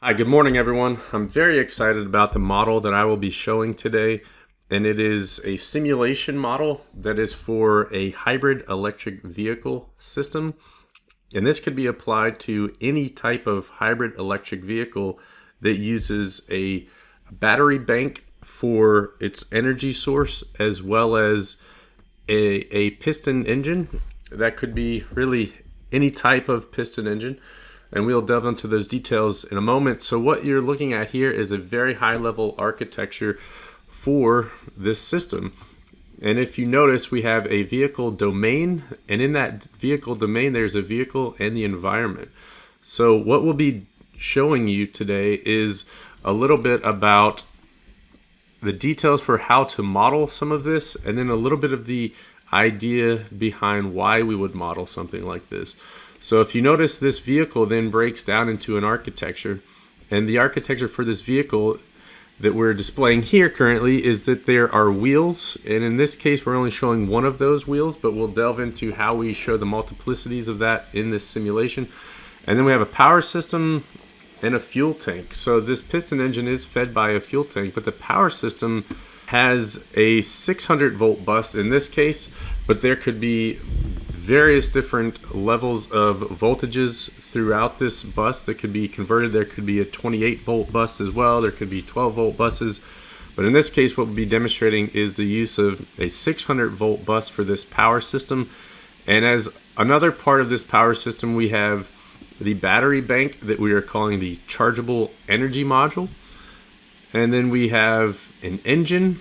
Hi, good morning everyone. I'm very excited about the model that I will be showing today, and it is a simulation model that is for a hybrid electric vehicle system. And this could be applied to any type of hybrid electric vehicle that uses a battery bank for its energy source, as well as a piston engine. That could be really any type of piston engine, and we'll delve into those details in a moment. So what you're looking at here is a very high level architecture for this system. And if you notice, we have a vehicle domain, and in that vehicle domain there's a vehicle and the environment. So what we'll be showing you today is a little bit about the details for how to model some of this, and then a little bit of the idea behind why we would model something like this. So if you notice, this vehicle then breaks down into an architecture, and the architecture for this vehicle that we're displaying here currently is that there are wheels, and in this case we're only showing one of those wheels, but we'll delve into how we show the multiplicities of that in this simulation. And then we have a power system and a fuel tank. So this piston engine is fed by a fuel tank, but the power system has a 600 volt bus in this case, but there could be various different levels of voltages throughout this bus that could be converted. There could be a 28 volt bus as well. There could be 12 volt buses. But in this case, what we'll be demonstrating is the use of a 600 volt bus for this power system. And as another part of this power system, we have the battery bank that we are calling the chargeable energy module. And then we have an engine.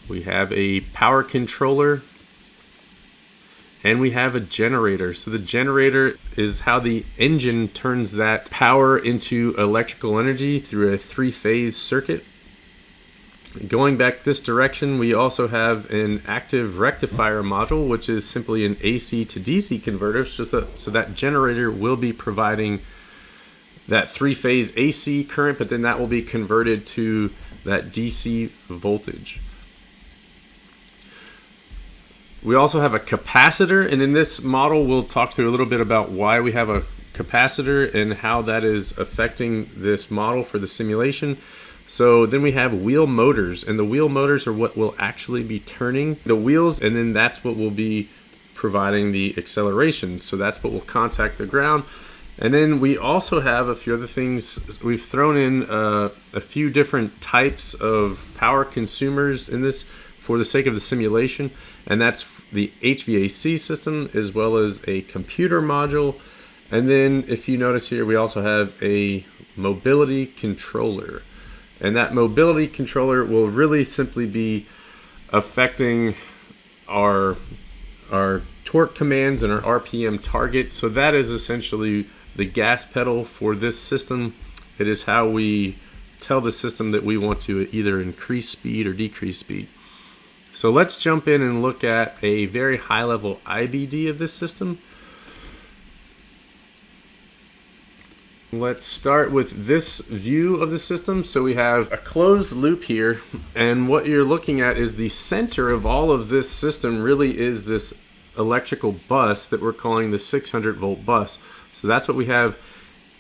We have a power controller. And we have a generator. So the generator is how the engine turns that power into electrical energy through a three-phase circuit. Going back this direction, we also have an active rectifier module, which is simply an AC to DC converter. So that generator will be providing that three-phase AC current, but then that will be converted to that DC voltage. We also have a capacitor, and in this model we'll talk through a little bit about why we have a capacitor and how that is affecting this model for the simulation. So then we have wheel motors, and the wheel motors are what will actually be turning the wheels, and then that's what will be providing the acceleration. So that's what will contact the ground. And then we also have a few other things. We've thrown in a few different types of power consumers in this for the sake of the simulation, and that's the HVAC system as well as a computer module. And then if you notice here, we also have a mobility controller, and that mobility controller will really simply be affecting our torque commands and our RPM targets. So that is essentially the gas pedal for this system. It is how we tell the system that we want to either increase speed or decrease speed. So let's jump in and look at a very high level IBD of this system. Let's start with this view of the system. So we have a closed loop here, and what you're looking at is the center of all of this system really is this electrical bus that we're calling the 600 volt bus. So that's what we have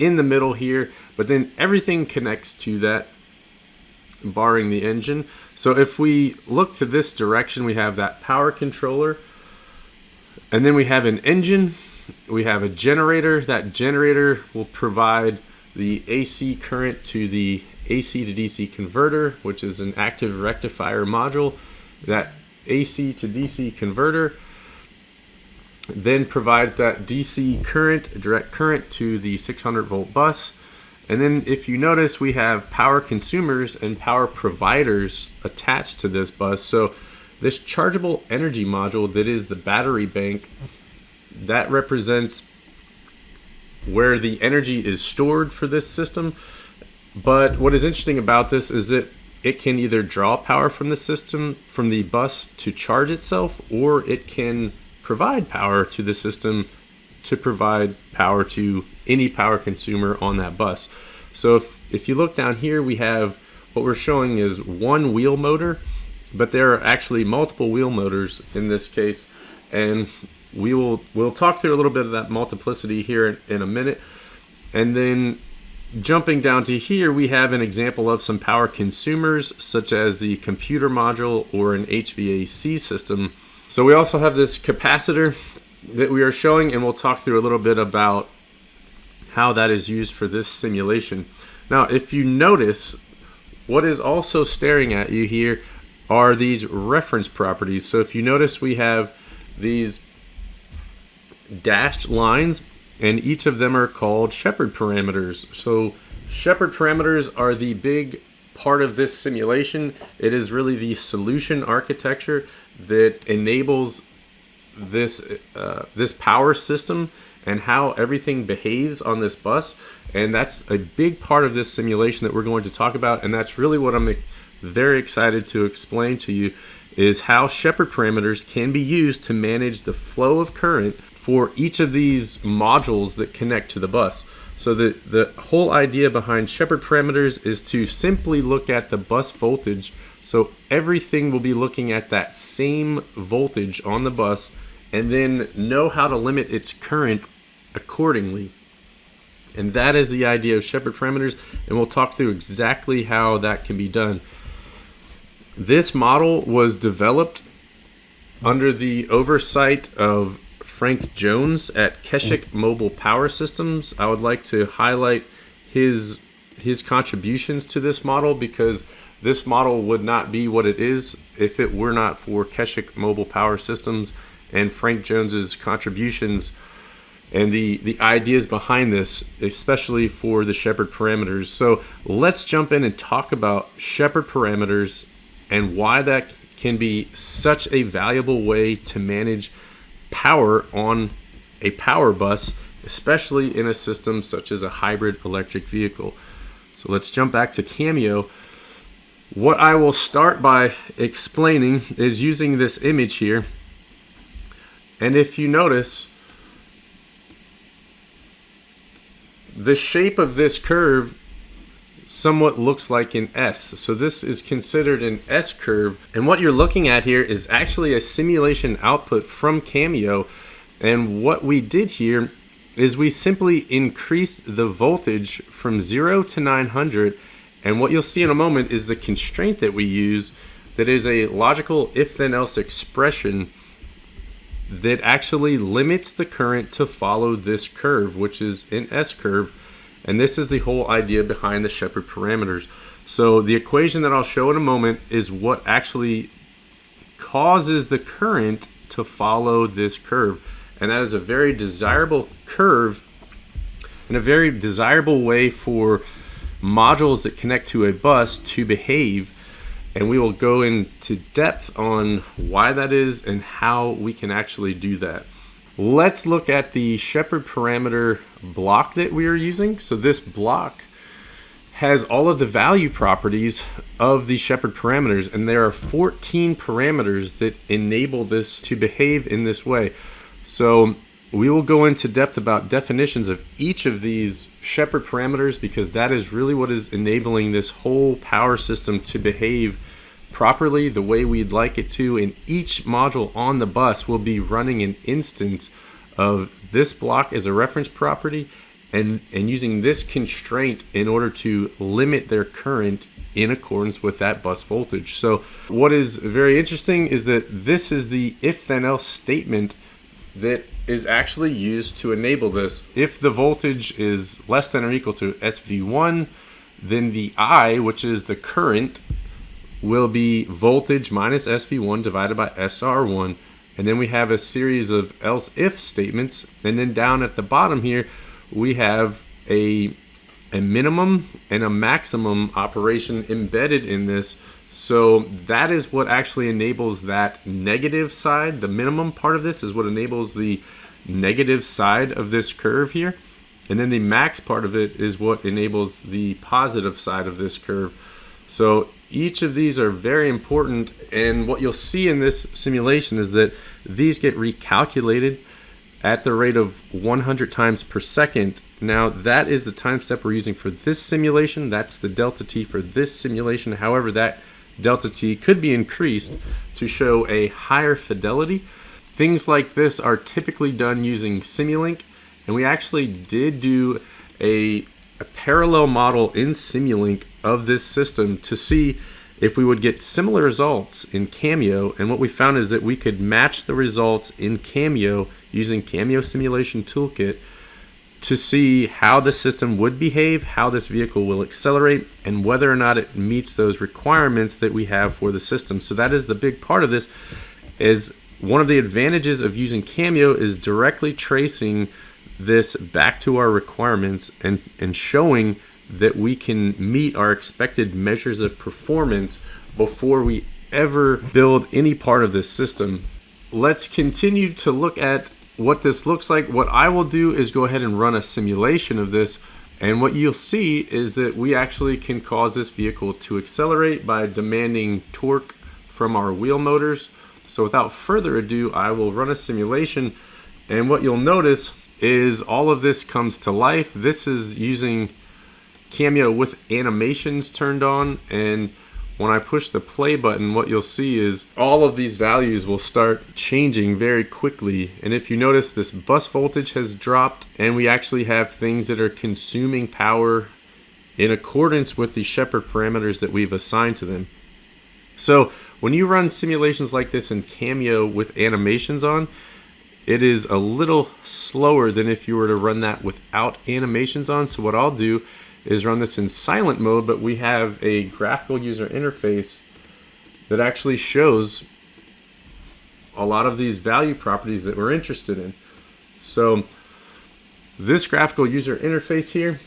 in the middle here, but then everything connects to that, barring the engine. So if we look to this direction, we have that power controller, and then we have an engine, we have a generator. That generator will provide the AC current to the AC to DC converter, which is an active rectifier module. That AC to DC converter then provides that DC current, direct current, to the 600 volt bus. And then if you notice, we have power consumers and power providers attached to this bus. So this chargeable energy module that is the battery bank, that represents where the energy is stored for this system. But what is interesting about this is that it can either draw power from the system, from the bus, to charge itself, or it can provide power to the system to provide power to any power consumer on that bus. So if you look down here, we have what we're showing is one wheel motor, but there are actually multiple wheel motors in this case, and we'll talk through a little bit of that multiplicity here in a minute. And then Jumping down to here, we have an example of some power consumers, such as the computer module or an HVAC system. So we also have this capacitor that we are showing, and we'll talk through a little bit about how that is used for this simulation. Now, if you notice, what is also staring at you here are these reference properties. So if you notice, we have these dashed lines, and each of them are called Shepard parameters. So Shepard parameters are the big part of this simulation. It is really the solution architecture that enables this this power system and how everything behaves on this bus. And that's a big part of this simulation that we're going to talk about, and that's really what I'm very excited to explain to you, is how Shepard parameters can be used to manage the flow of current for each of these modules that connect to the bus. So the whole idea behind Shepard parameters is to simply look at the bus voltage. So everything will be looking at that same voltage on the bus, and then know how to limit its current accordingly. And that is the idea of Shepard parameters, and we'll talk through exactly how that can be done. This model was developed under the oversight of Frank Jones at Keswick Mobile Power Systems. I would like to highlight his contributions to this model, because this model would not be what it is if it were not for Keswick Mobile Power Systems and Frank Jones's contributions and the ideas behind this, especially for the Shepard parameters. So let's jump in and talk about Shepard parameters and why that can be such a valuable way to manage power on a power bus, especially in a system such as a hybrid electric vehicle. So let's jump back to Cameo. What I will start by explaining is using this image here. And if you notice, the shape of this curve somewhat looks like an S. So this is considered an S curve. And what you're looking at here is actually a simulation output from Cameo. And what we did here is we simply increased the voltage from 0 to 900. And what you'll see in a moment is the constraint that we use, that is a logical if-then-else expression that actually limits the current to follow this curve, which is an S curve. And this is the whole idea behind the Shepard parameters. So the equation that I'll show in a moment is what actually causes the current to follow this curve. And that is a very desirable curve and a very desirable way for modules that connect to a bus to behave. And we will go into depth on why that is and how we can actually do that. Let's look at the Shepard parameter block that we are using. So this block has all of the value properties of the Shepard parameters, and there are 14 parameters that enable this to behave in this way. So we will go into depth about definitions of each of these Shepard parameters, because that is really what is enabling this whole power system to behave properly the way we'd like it to. And each module on the bus will be running an instance of this block as a reference property, and using this constraint in order to limit their current in accordance with that bus voltage. So what is very interesting is that this is the if-then-else statement that is actually used to enable this. If the voltage is less than or equal to SV1, then the I, which is the current, will be voltage minus SV1 divided by SR1. And then we have a series of else if statements. And then down at the bottom here, we have a minimum and a maximum operation embedded in this. So that is what actually enables that negative side. The minimum part of this is what enables the negative side of this curve here. And then the max part of it is what enables the positive side of this curve. So each of these are very important, and what you'll see in this simulation is that these get recalculated at the rate of 100 times per second. Now that is the time step we're using for this simulation. That's the delta t for this simulation. However, that delta t could be increased to show a higher fidelity. Things like this are typically done using Simulink, and we actually did do a a parallel model in Simulink of this system to see if we would get similar results in Cameo. And what we found is that we could match the results in Cameo using Cameo Simulation Toolkit to see how the system would behave, how this vehicle will accelerate, and whether or not it meets those requirements that we have for the system. So that is the big part of this. Is one of the advantages of using Cameo is directly tracing this back to our requirements and showing that we can meet our expected measures of performance before we ever build any part of this system. Let's continue to look at what this looks like. What I will do is go ahead and run a simulation of this, and what you'll see is that we actually can cause this vehicle to accelerate by demanding torque from our wheel motors. So without further ado, I will run a simulation, and what you'll notice is all of this comes to life. This is using Cameo with animations turned on, and when I push the play button, what you'll see is all of these values will start changing very quickly. And if you notice, this bus voltage has dropped, and we actually have things that are consuming power in accordance with the Shepard parameters that we've assigned to them. So when you run simulations like this in Cameo with animations on, it is a little slower than if you were to run that without animations on. So what I'll do is run this in silent mode, but we have a graphical user interface that actually shows a lot of these value properties that we're interested in. So this graphical user interface here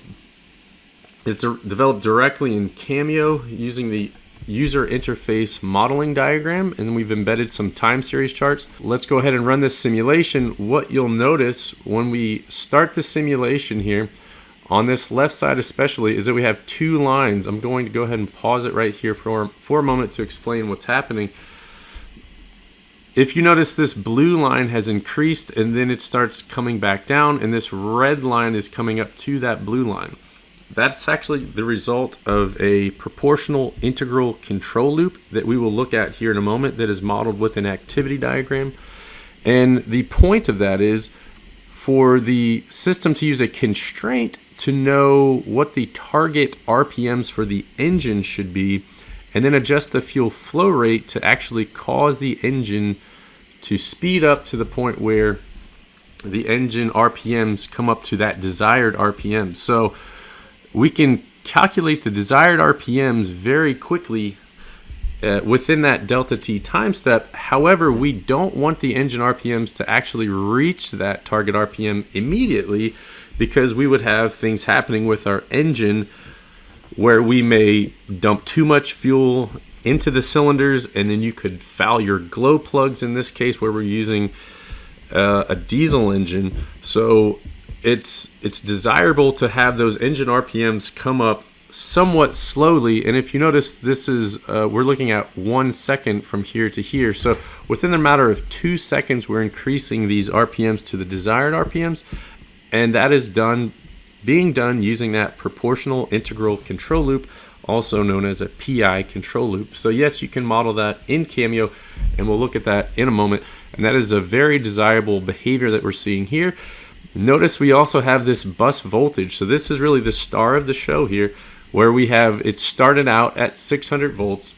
is developed directly in Cameo using the user interface modeling diagram, and we've embedded some time series charts. Let's go ahead and run this simulation. What you'll notice when we start the simulation here, on this left side especially, is that we have two lines. I'm going to go ahead and pause it right here for a moment to explain what's happening. If you notice, this blue line has increased and then it starts coming back down, and this red line is coming up to that blue line. That's actually the result of a proportional integral control loop that we will look at here in a moment, that is modeled with an activity diagram. And the point of that is for the system to use a constraint to know what the target RPMs for the engine should be, and then adjust the fuel flow rate to actually cause the engine to speed up to the point where the engine RPMs come up to that desired RPM. So we can calculate the desired RPMs very quickly within that delta T time step. However, we don't want the engine RPMs to actually reach that target RPM immediately, because we would have things happening with our engine where we may dump too much fuel into the cylinders, and then you could foul your glow plugs in this case where we're using a diesel engine. So it's desirable to have those engine RPMs come up somewhat slowly. And if you notice, this is we're looking at 1 second from here to here. So within a matter of 2 seconds, we're increasing these RPMs to the desired RPMs, and that is being done using that proportional integral control loop, also known as a PI control loop. So yes, you can model that in Cameo, and we'll look at that in a moment. And that is a very desirable behavior that we're seeing here. Notice we also have this bus voltage. So this is really the star of the show here, where we have it started out at 600 volts,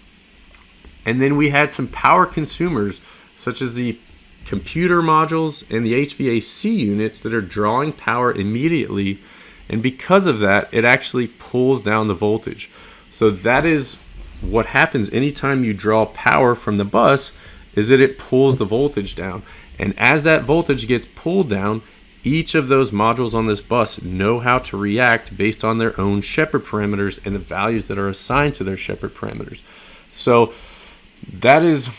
and then we had some power consumers such as the computer modules and the HVAC units that are drawing power immediately, and because of that, it actually pulls down the voltage. So that is what happens anytime you draw power from the bus, is that it pulls the voltage down. And as that voltage gets pulled down, each of those modules on this bus know how to react based on their own Shepard parameters and the values that are assigned to their Shepard parameters. So that is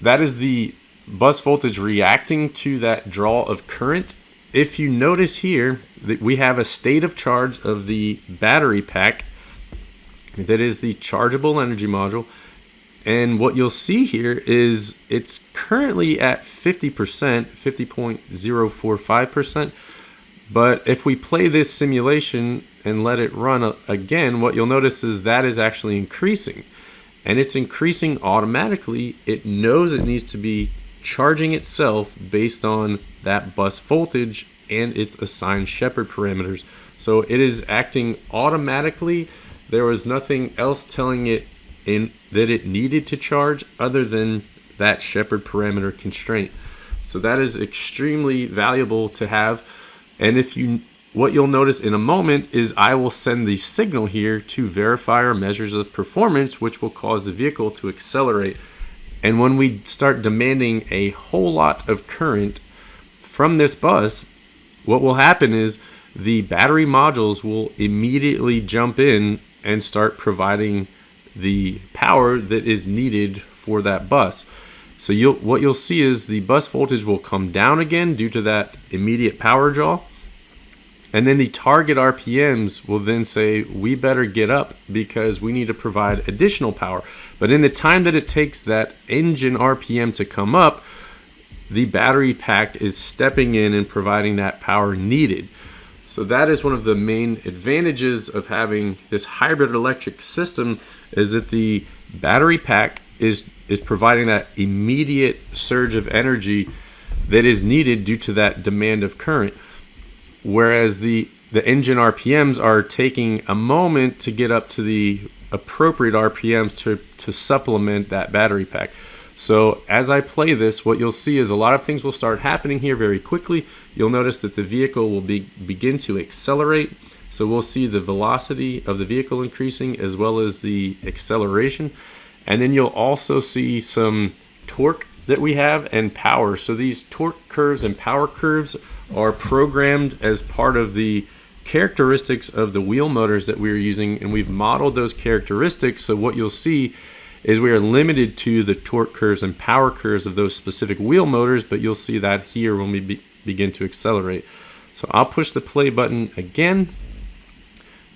the bus voltage reacting to that draw of current. If you notice here that we have a state of charge of the battery pack, that is the chargeable energy module, and what you'll see here is it's currently at 50%, 50.045%. But if we play this simulation and let it run again, what you'll notice is that is actually increasing. And it's increasing automatically. It knows it needs to be charging itself based on that bus voltage and its assigned Shepard parameters. So it is acting automatically. There was nothing else telling it that it needed to charge other than that Shepard parameter constraint. So that is extremely valuable to have. And what you'll notice in a moment is I will send the signal here to verify our measures of performance, which will cause the vehicle to accelerate. And when we start demanding a whole lot of current from this bus, what will happen is the battery modules will immediately jump in and start providing the power that is needed for that bus. So what you'll see is the bus voltage will come down again due to that immediate power draw. And then the target RPMs will then say, we better get up because we need to provide additional power. But in the time that it takes that engine RPM to come up, the battery pack is stepping in and providing that power needed. So that is one of the main advantages of having this hybrid electric system, is that the battery pack is providing that immediate surge of energy that is needed due to that demand of current. Whereas the engine RPMs are taking a moment to get up to the appropriate RPMs to supplement that battery pack. So as I play this, what you'll see is a lot of things will start happening here very quickly. You'll notice that the vehicle will begin to accelerate. So we'll see the velocity of the vehicle increasing as well as the acceleration. And then you'll also see some torque that we have and power. So these torque curves and power curves are programmed as part of the characteristics of the wheel motors that we're using, and we've modeled those characteristics. So what you'll see is we are limited to the torque curves and power curves of those specific wheel motors, but you'll see that here when we begin to accelerate. So I'll push the play button again,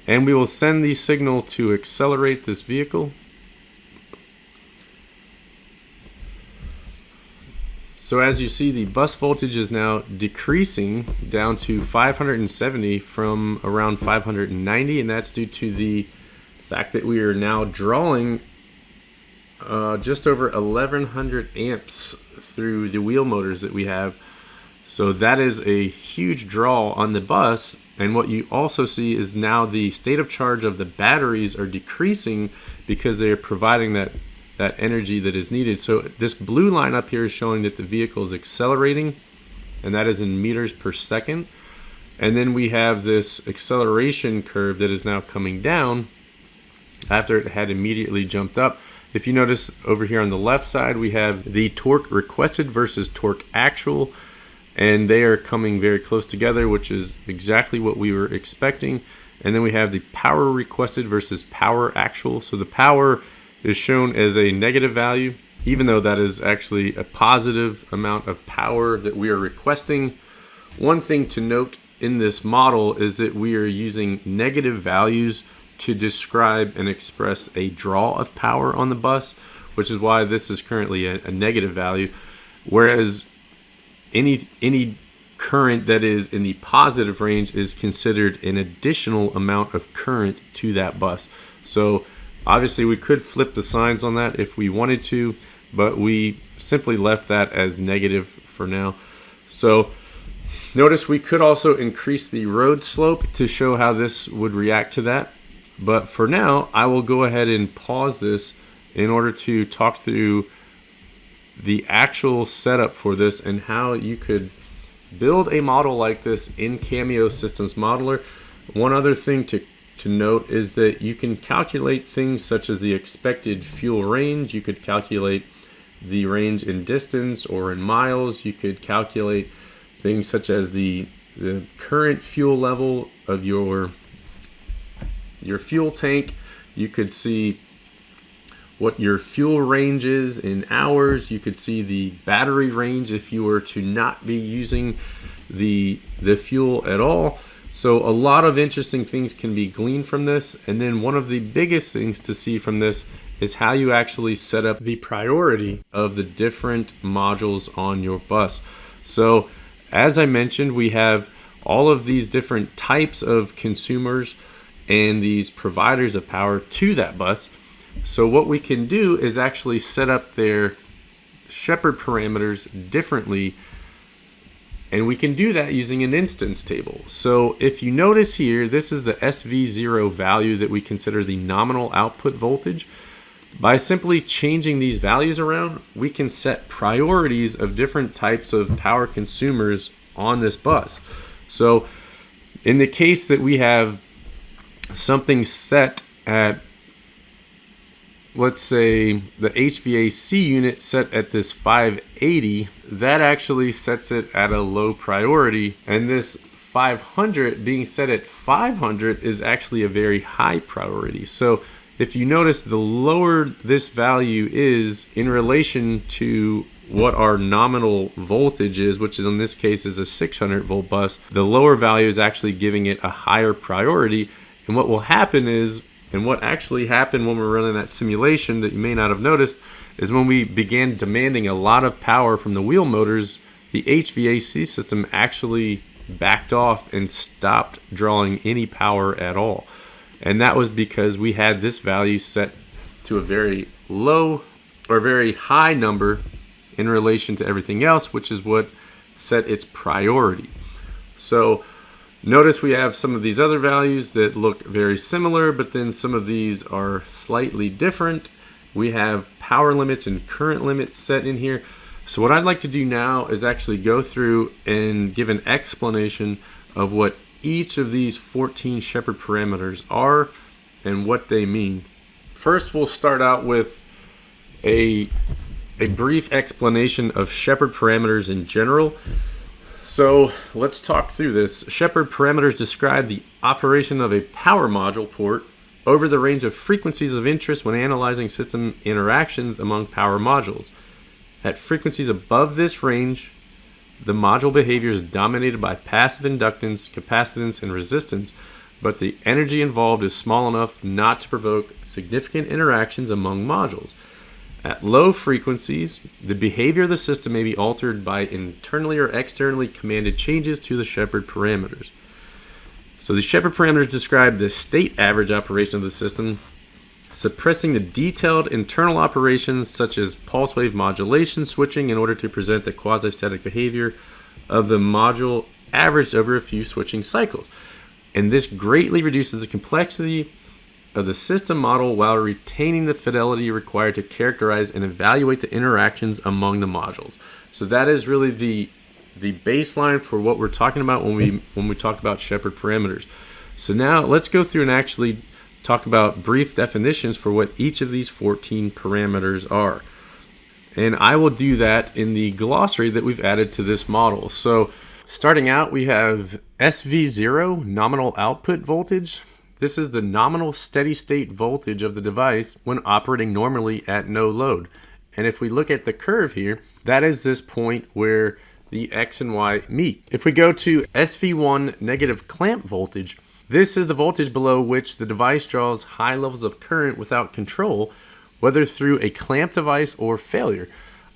and we will send the signal to accelerate this vehicle. So as you see, the bus voltage is now decreasing down to 570 from around 590, and that's due to the fact that we are now drawing just over 1100 amps through the wheel motors that we have. So that is a huge draw on the bus. And what you also see is now the state of charge of the batteries are decreasing because they are providing that energy that is needed. So this blue line up here is showing that the vehicle is accelerating, and that is in meters per second. And then we have this acceleration curve that is now coming down after it had immediately jumped up. If you notice over here on the left side, we have the torque requested versus torque actual, and they are coming very close together, which is exactly what we were expecting. And then we have the power requested versus power actual. So the power is shown as a negative value, even though that is actually a positive amount of power that we are requesting. One thing to note in this model is that we are using negative values to describe and express a draw of power on the bus, which is why this is currently a negative value, whereas any current that is in the positive range is considered an additional amount of current to that bus. So obviously we could flip the signs on that if we wanted to, but we simply left that as negative for now. So notice we could also increase the road slope to show how this would react to that. But for now, I will go ahead and pause this in order to talk through the actual setup for this and how you could build a model like this in Cameo Systems Modeler. One other thing to note is that you can calculate things such as the expected fuel range. You could calculate the range in distance or in miles. You could calculate things such as the current fuel level of your fuel tank. You could see what your fuel range is in hours. You could see the battery range if you were to not be using the fuel at all. So a lot of interesting things can be gleaned from this. And then one of the biggest things to see from this is how you actually set up the priority of the different modules on your bus. So as I mentioned, we have all of these different types of consumers and these providers of power to that bus. So what we can do is actually set up their Shepard parameters differently And we can do that using an instance table. So if you notice here, this is the SV0 value that we consider the nominal output voltage. By simply changing these values around, we can set priorities of different types of power consumers on this bus. So in the case that we have something set at, let's say the HVAC unit set at this 580, that actually sets it at a low priority, and this 500 being set at 500 is actually a very high priority. So if you notice, the lower this value is in relation to what our nominal voltage is, which is in this case is a 600 volt bus, the lower value is actually giving it a higher priority. And what will happen is, and what actually happened when we're running that simulation that you may not have noticed, is when we began demanding a lot of power from the wheel motors, the HVAC system actually backed off and stopped drawing any power at all. And that was because we had this value set to a very low or very high number in relation to everything else, which is what set its priority. So notice we have some of these other values that look very similar, but then some of these are slightly different. We have power limits and current limits set in here. So what I'd like to do now is actually go through and give an explanation of what each of these 14 Shepard parameters are and what they mean. First, we'll start out with a brief explanation of Shepard parameters in general. So let's talk through this. Shepard parameters describe the operation of a power module port over the range of frequencies of interest when analyzing system interactions among power modules. At frequencies above this range, the module behavior is dominated by passive inductance, capacitance, and resistance, but the energy involved is small enough not to provoke significant interactions among modules. At low frequencies, the behavior of the system may be altered by internally or externally commanded changes to the Shepard parameters. So the Shepard parameters describe the state average operation of the system, suppressing the detailed internal operations such as pulse wave modulation switching in order to present the quasi-static behavior of the module averaged over a few switching cycles. And this greatly reduces the complexity of the system model while retaining the fidelity required to characterize and evaluate the interactions among the modules. So that is really the baseline for what we're talking about when we talk about Shepard parameters. So now let's go through and actually talk about brief definitions for what each of these 14 parameters are. And I will do that in the glossary that we've added to this model. So starting out, we have SV0, nominal output voltage. This is the nominal steady state voltage of the device when operating normally at no load. And if we look at the curve here, that is this point where the X and Y meet. If we go to SV1 negative clamp voltage, this is the voltage below which the device draws high levels of current without control, whether through a clamp device or failure.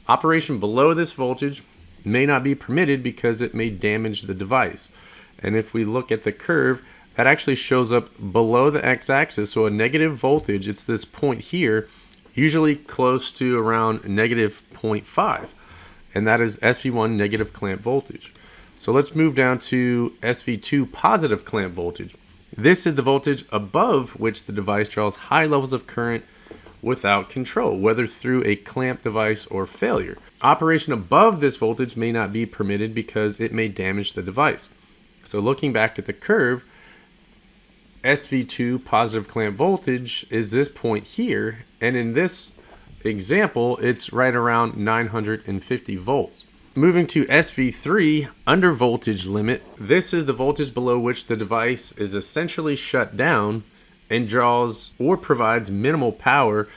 Operation below this voltage may not be permitted because it may damage the device. And if we look at the curve, that actually shows up below the x-axis, so a negative voltage, it's this point here, usually close to around negative 0.5, and that is SV1 negative clamp voltage. So let's move down to SV2 positive clamp voltage. This is the voltage above which the device draws high levels of current without control, whether through a clamp device or failure. Operation above this voltage may not be permitted because it may damage the device. So looking back at the curve, SV2 positive clamp voltage is this point here, and in this example, it's right around 950 volts. Moving to SV3, under voltage limit, this is the voltage below which the device is essentially shut down and draws or provides minimal power.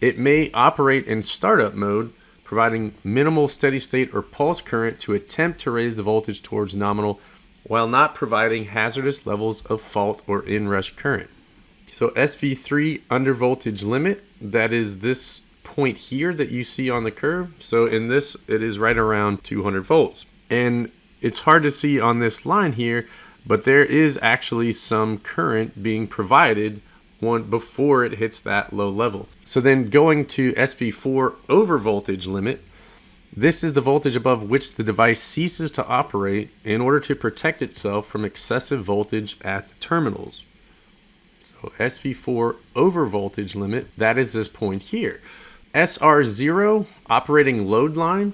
It may operate in startup mode, providing minimal steady state or pulse current to attempt to raise the voltage towards nominal while not providing hazardous levels of fault or inrush current. So SV3 under voltage limit, that is this point here that you see on the curve. So in this, it is right around 200 volts. And it's hard to see on this line here, but there is actually some current being provided before it hits that low level. So then going to SV4 over voltage limit, This is the voltage above which the device ceases to operate in order to protect itself from excessive voltage at the terminals. So SV4 over voltage limit, that is this point here. SR0 operating load line,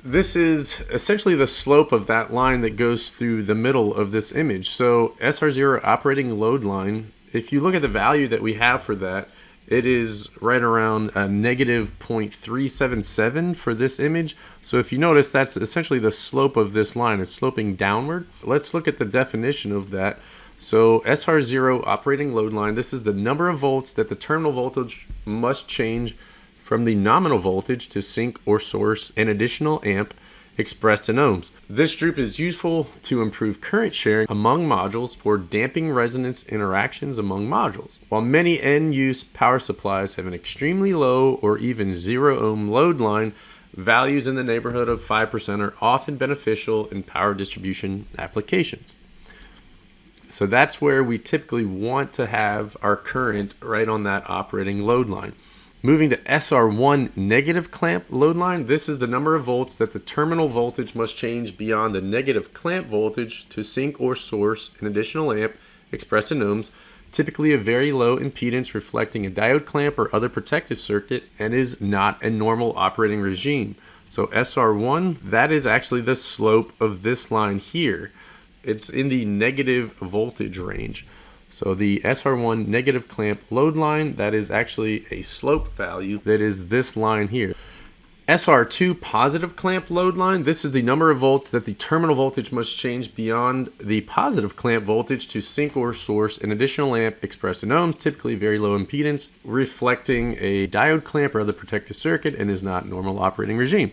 this is essentially the slope of that line that goes through the middle of this image. So SR0 operating load line, if you look at the value that we have for that, it is right around a negative 0.377 for this image. So if you notice, that's essentially the slope of this line. It's sloping downward. Let's look at the definition of that. So SR0 operating load line, this is the number of volts that the terminal voltage must change from the nominal voltage to sink or source an additional amp expressed in ohms. This droop is useful to improve current sharing among modules for damping resonance interactions among modules. While many end-use power supplies have an extremely low or even 0 ohm load line, values in the neighborhood of 5% are often beneficial in power distribution applications. So that's where we typically want to have our current right on that operating load line. Moving to SR1 negative clamp load line, this is the number of volts that the terminal voltage must change beyond the negative clamp voltage to sink or source an additional amp expressed in ohms, typically a very low impedance reflecting a diode clamp or other protective circuit, and is not a normal operating regime. So SR1, that is actually the slope of this line here. It's in the negative voltage range. So the SR1 negative clamp load line, that is actually a slope value that is this line here. SR2 positive clamp load line, this is the number of volts that the terminal voltage must change beyond the positive clamp voltage to sink or source an additional amp expressed in ohms, typically very low impedance, reflecting a diode clamp or other protective circuit, and is not normal operating regime.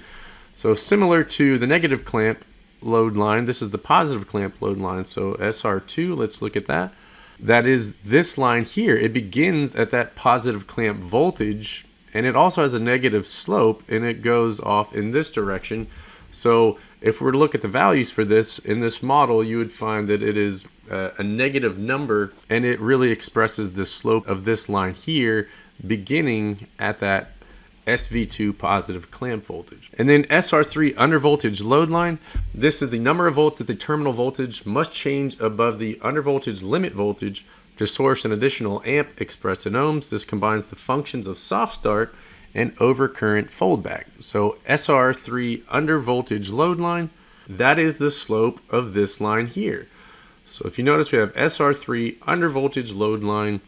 So similar to the negative clamp load line, this is the positive clamp load line. So SR2, let's look at that. That is this line here. It begins at that positive clamp voltage, and it also has a negative slope, and it goes off in this direction. So if we were to look at the values for this in this model, you would find that it is a negative number, and it really expresses the slope of this line here, beginning at that SV2 positive clamp voltage. And then SR3 under voltage load line, this is the number of volts that the terminal voltage must change above the under voltage limit voltage to source an additional amp expressed in ohms. This combines the functions of soft start and overcurrent foldback. So SR3 under voltage load line, that is the slope of this line here. So if you notice, we have SR3 under voltage load line,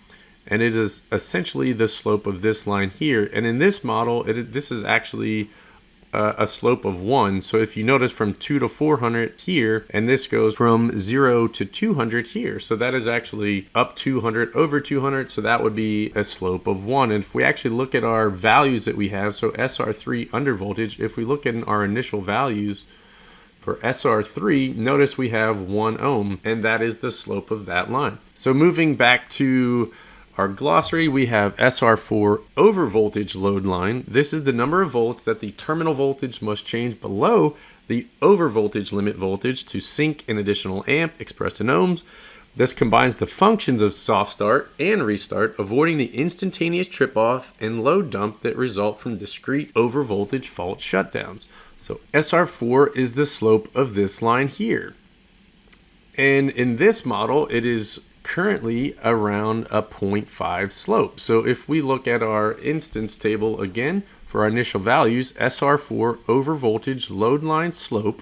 and it is essentially the slope of this line here. And in this model, this is actually a slope of 1. So if you notice, from 2 to 400 here, and this goes from 0 to 200 here. So that is actually up 200 over 200. So that would be a slope of 1. And if we actually look at our values that we have, so SR3 under voltage, if we look at our initial values for SR3, notice we have 1 ohm, and that is the slope of that line. So moving back to our glossary, we have SR4 over voltage load line. This is the number of volts that the terminal voltage must change below the over voltage limit voltage to sink an additional amp expressed in ohms. This combines the functions of soft start and restart, avoiding the instantaneous trip off and load dump that result from discrete over voltage fault shutdowns. So SR4 is the slope of this line here. And in this model, it is currently around a 0.5 slope. So if we look at our instance table again for our initial values, SR4 over voltage load line slope,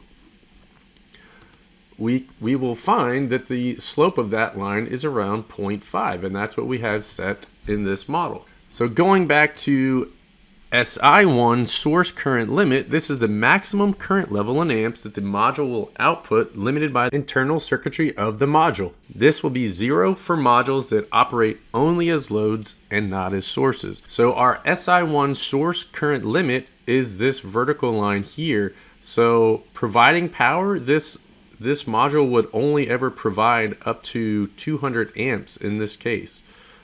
we will find that the slope of that line is around 0.5, and that's what we have set in this model. So going back to SI1 source current limit, this is the maximum current level in amps that the module will output, limited by the internal circuitry of the module. This will be 0 for modules that operate only as loads and not as sources. So our SI1 source current limit is this vertical line here. So providing power, this module would only ever provide up to 200 amps in this case.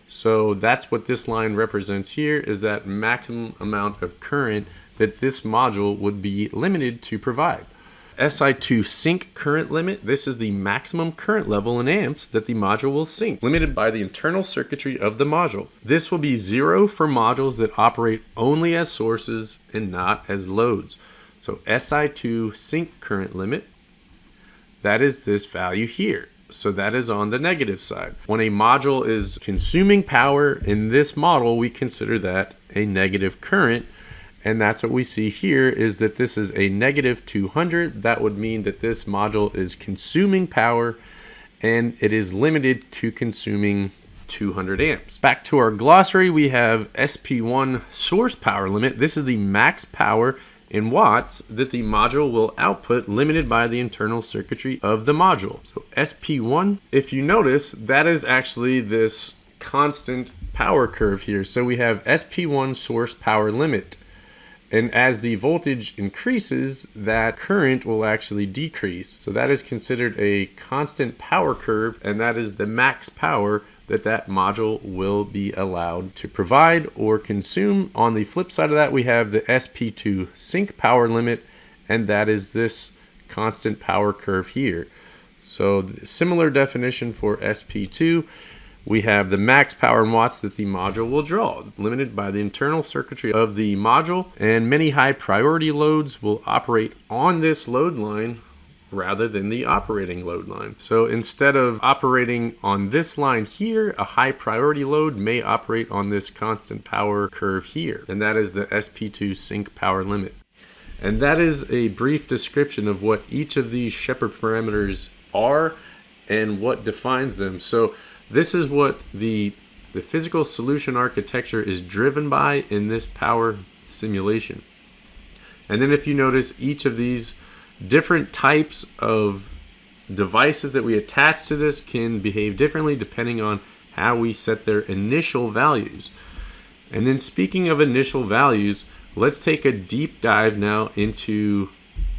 So that's what this line represents here, is that maximum amount of current that this module would be limited to provide. SI2 sync current limit. This is the maximum current level in amps that the module will sync, limited by the internal circuitry of the module. This will be 0 for modules that operate only as sources and not as loads. So SI2 sync current limit, that is this value here. So that is on the negative side. When a module is consuming power in this model, we consider that a negative current. And that's what we see here, is that this is a negative 200. That would mean that this module is consuming power and it is limited to consuming 200 amps. Back to our glossary, we have SP1 source power limit. This is the max power in watts that the module will output, limited by the internal circuitry of the module. So SP1, if you notice, that is actually this constant power curve here. So we have SP1 source power limit. And as the voltage increases, that current will actually decrease. So that is considered a constant power curve, and that is the max power that module will be allowed to provide or consume. On the flip side of that, we have the SP2 sync power limit, and that is this constant power curve here. So similar definition for SP2. We have the max power in watts that the module will draw, limited by the internal circuitry of the module, and many high priority loads will operate on this load line rather than the operating load line. So instead of operating on this line here, a high priority load may operate on this constant power curve here, and that is the SP2 sync power limit. And that is a brief description of what each of these Shepard parameters are and what defines them. So this is what the physical solution architecture is driven by in this power simulation. And then if you notice, each of these different types of devices that we attach to this can behave differently depending on how we set their initial values. And then speaking of initial values, let's take a deep dive now into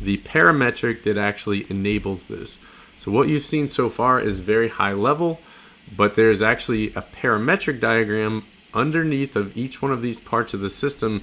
the parametric that actually enables this. So what you've seen so far is very high level, but there's actually a parametric diagram underneath of each one of these parts of the system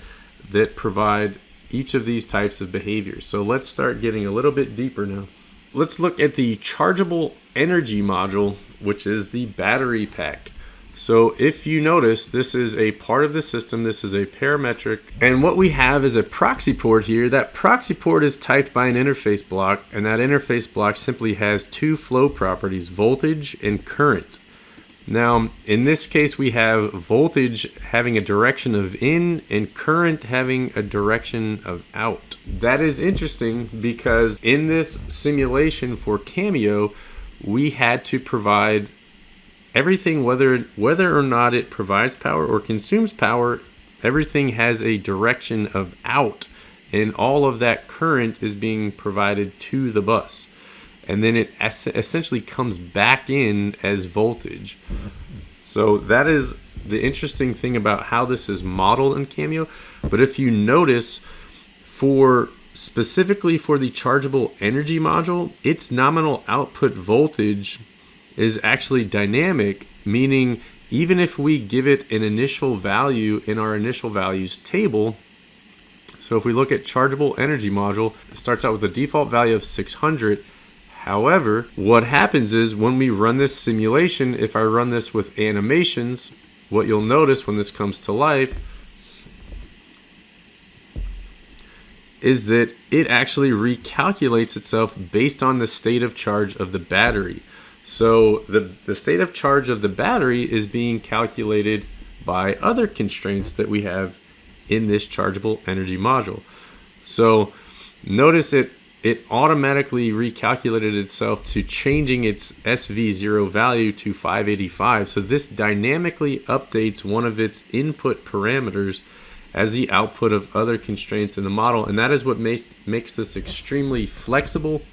that provide each of these types of behaviors. So let's start getting a little bit deeper now. Let's look at the chargeable energy module, which is the battery pack. So if you notice, this is a part of the system. This is a parametric. And what we have is a proxy port here. That proxy port is typed by an interface block, and that interface block simply has two flow properties, voltage and current. Now, in this case, we have voltage having a direction of in and current having a direction of out. That is interesting because in this simulation for Cameo, we had to provide everything, whether or not it provides power or consumes power, everything has a direction of out, and all of that current is being provided to the bus. And then it essentially comes back in as voltage. So that is the interesting thing about how this is modeled in Cameo. But if you notice, specifically for the chargeable energy module, its nominal output voltage is actually dynamic, meaning even if we give it an initial value in our initial values table, so if we look at chargeable energy module, it starts out with a default value of 600. However, what happens is when we run this simulation, if I run this with animations, what you'll notice when this comes to life is that it actually recalculates itself based on the state of charge of the battery. So the state of charge of the battery is being calculated by other constraints that we have in this chargeable energy module. So notice it automatically recalculated itself to changing its SV0 value to 585. So this dynamically updates one of its input parameters as the output of other constraints in the model. And that is what makes this extremely flexible.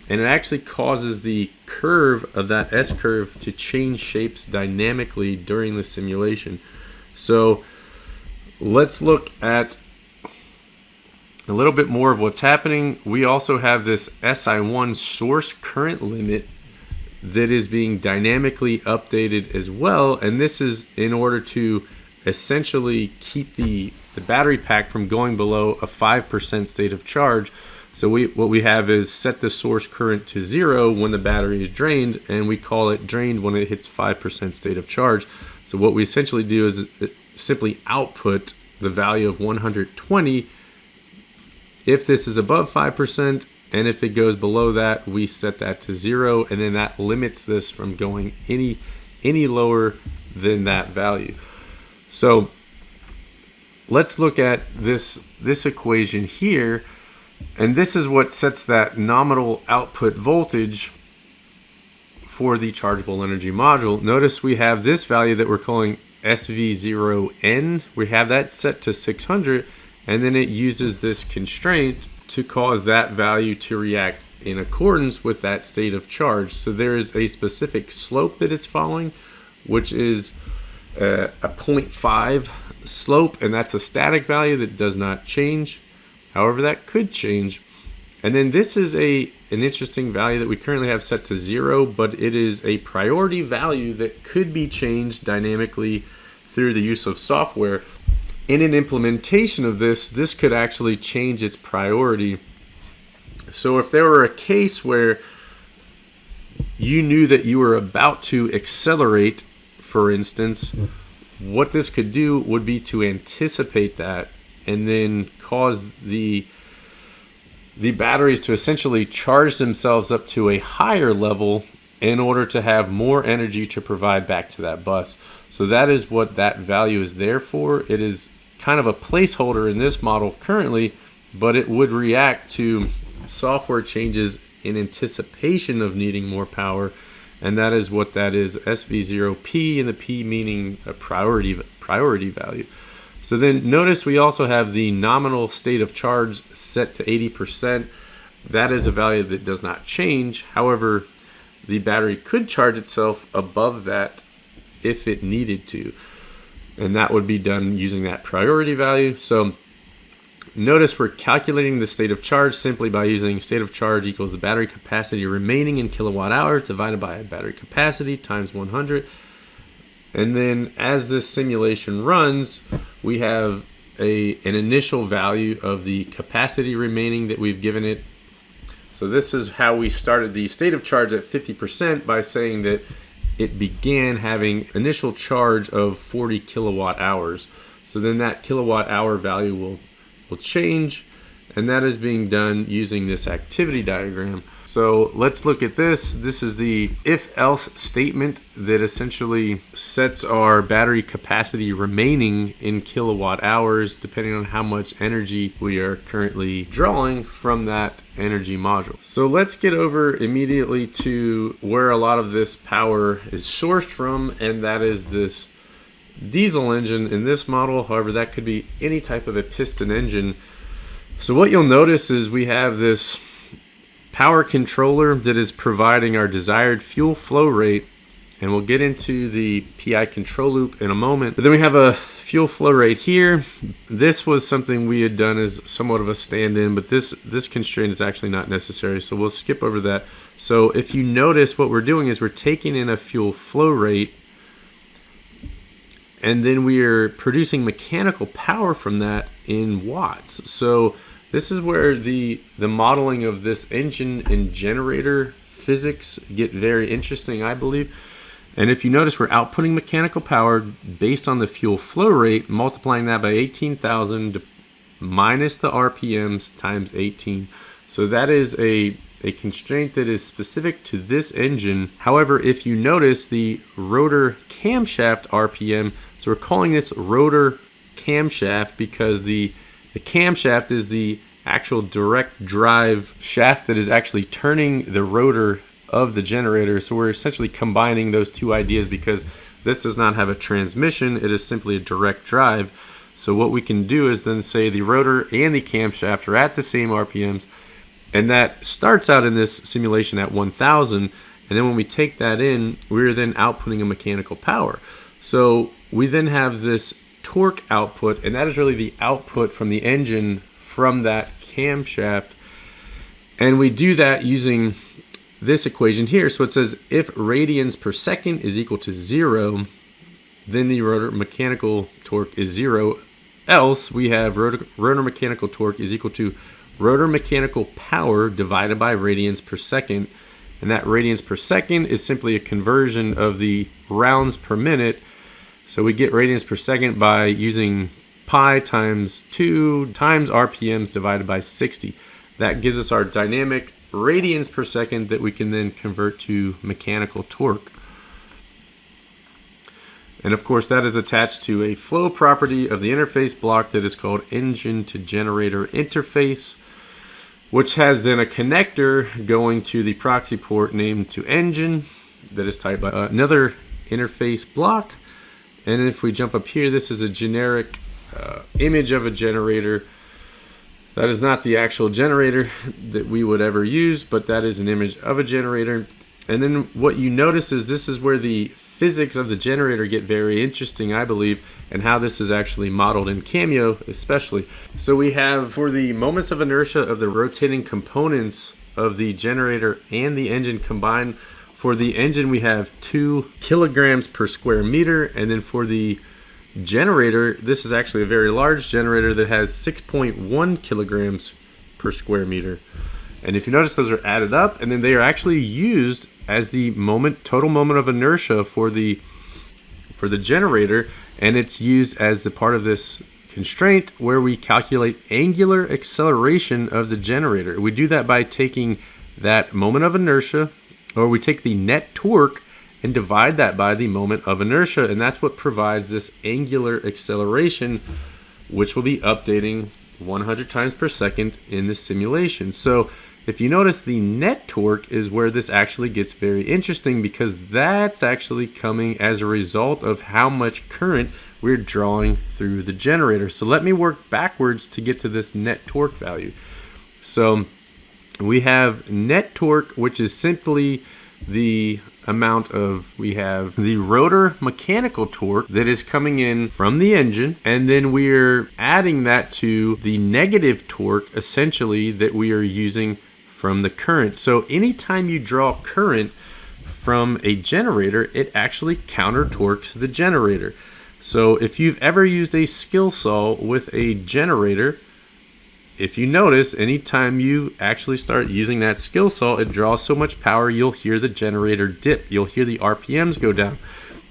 And it actually causes the curve of that S-curve to change shapes dynamically during the simulation. So let's look at a little bit more of what's happening. We also have this SI1 source current limit that is being dynamically updated as well. And this is in order to essentially keep the battery pack from going below a 5% state of charge. So what we have is set the source current to 0 when the battery is drained, and we call it drained when it hits 5% state of charge. So what we essentially do is simply output the value of 120 if this is above 5%, and if it goes below that, we set that to 0, and then that limits this from going any lower than that value. So let's look at this equation here, and this is what sets that nominal output voltage for the chargeable energy module. Notice we have this value that we're calling SV0N. We have that set to 600, and then it uses this constraint to cause that value to react in accordance with that state of charge. So there is a specific slope that it's following, which is a 0.5 slope, and that's a static value that does not change. However, that could change. And then this is an interesting value that we currently have set to 0, but it is a priority value that could be changed dynamically through the use of software. In an implementation of this could actually change its priority. So if there were a case where you knew that you were about to accelerate, for instance, what this could do would be to anticipate that and then cause the batteries to essentially charge themselves up to a higher level in order to have more energy to provide back to that bus. So that is what that value is there for. It is kind of a placeholder in this model currently, but it would react to software changes in anticipation of needing more power, and that is what that is, SV0P, and the P meaning a priority value. So then notice we also have the nominal state of charge set to 80%. That is a value that does not change. However, the battery could charge itself above that if it needed to, and that would be done using that priority value. So notice we're calculating the state of charge simply by using state of charge equals the battery capacity remaining in kilowatt hours divided by battery capacity times 100. And then as this simulation runs, we have an initial value of the capacity remaining that we've given it. So this is how we started the state of charge at 50% by saying that it began having initial charge of 40 kilowatt hours. So then that kilowatt hour value will change, and that is being done using this activity diagram. So let's look at this. This is the if-else statement that essentially sets our battery capacity remaining in kilowatt hours depending on how much energy we are currently drawing from that energy module. So let's get over immediately to where a lot of this power is sourced from, and that is this diesel engine in this model. However, that could be any type of a piston engine. So what you'll notice is we have this power controller that is providing our desired fuel flow rate, and we'll get into the PI control loop in a moment. But then we have a fuel flow rate here. This was something we had done as somewhat of a stand-in, but this constraint is actually not necessary, so we'll skip over that. So if you notice, what we're doing is we're taking in a fuel flow rate, and then we are producing mechanical power from that in watts. So this is where the modeling of this engine and generator physics get very interesting, I believe. And if you notice, we're outputting mechanical power based on the fuel flow rate, multiplying that by 18,000 minus the RPMs times 18. So that is a constraint that is specific to this engine. However, if you notice the rotor camshaft RPM, so we're calling this rotor camshaft because the camshaft is the actual direct drive shaft that is actually turning the rotor of the generator. So we're essentially combining those two ideas because this does not have a transmission, it is simply a direct drive. So what we can do is then say the rotor and the camshaft are at the same RPMs, and that starts out in this simulation at 1000, and then when we take that in, we're then outputting a mechanical power. So we then have this torque output, and that is really the output from the engine from that camshaft, and we do that using this equation here. So it says if radians per second is equal to 0, then the rotor mechanical torque is 0, else we have rotor mechanical torque is equal to rotor mechanical power divided by radians per second. And that radians per second is simply a conversion of the rounds per minute. So we get radians per second by using pi times 2 times RPMs divided by 60. That gives us our dynamic radians per second that we can then convert to mechanical torque. And of course that is attached to a flow property of the interface block that is called engine to generator interface, which has then a connector going to the proxy port named to engine that is typed by another interface block. And if we jump up here, this is a generic image of a generator. That is not the actual generator that we would ever use, but that is an image of a generator. And then what you notice is this is where the physics of the generator get very interesting, I believe, and how this is actually modeled in Cameo especially. So we have, for the moments of inertia of the rotating components of the generator and the engine combined, for the engine we have 2 kilograms per square meter, and then for the generator, this is actually a very large generator that has 6.1 kilograms per square meter. And if you notice, those are added up, and then they are actually used as the total moment of inertia for the generator, and it's used as the part of this constraint where we calculate angular acceleration of the generator. We do that by taking that moment of inertia, or we take the net torque and divide that by the moment of inertia, and that's what provides this angular acceleration, which will be updating 100 times per second in the simulation. So if you notice, the net torque is where this actually gets very interesting, because that's actually coming as a result of how much current we're drawing through the generator. So let me work backwards to get to this net torque value. So we have net torque, which is simply the amount of, we have the rotor mechanical torque that is coming in from the engine, and then we're adding that to the negative torque essentially that we are using from the current. So anytime you draw current from a generator, it actually counter torques the generator. So if you've ever used a skill saw with a generator, if you notice, anytime you actually start using that skill saw, it draws so much power, you'll hear the generator dip. You'll hear the RPMs go down.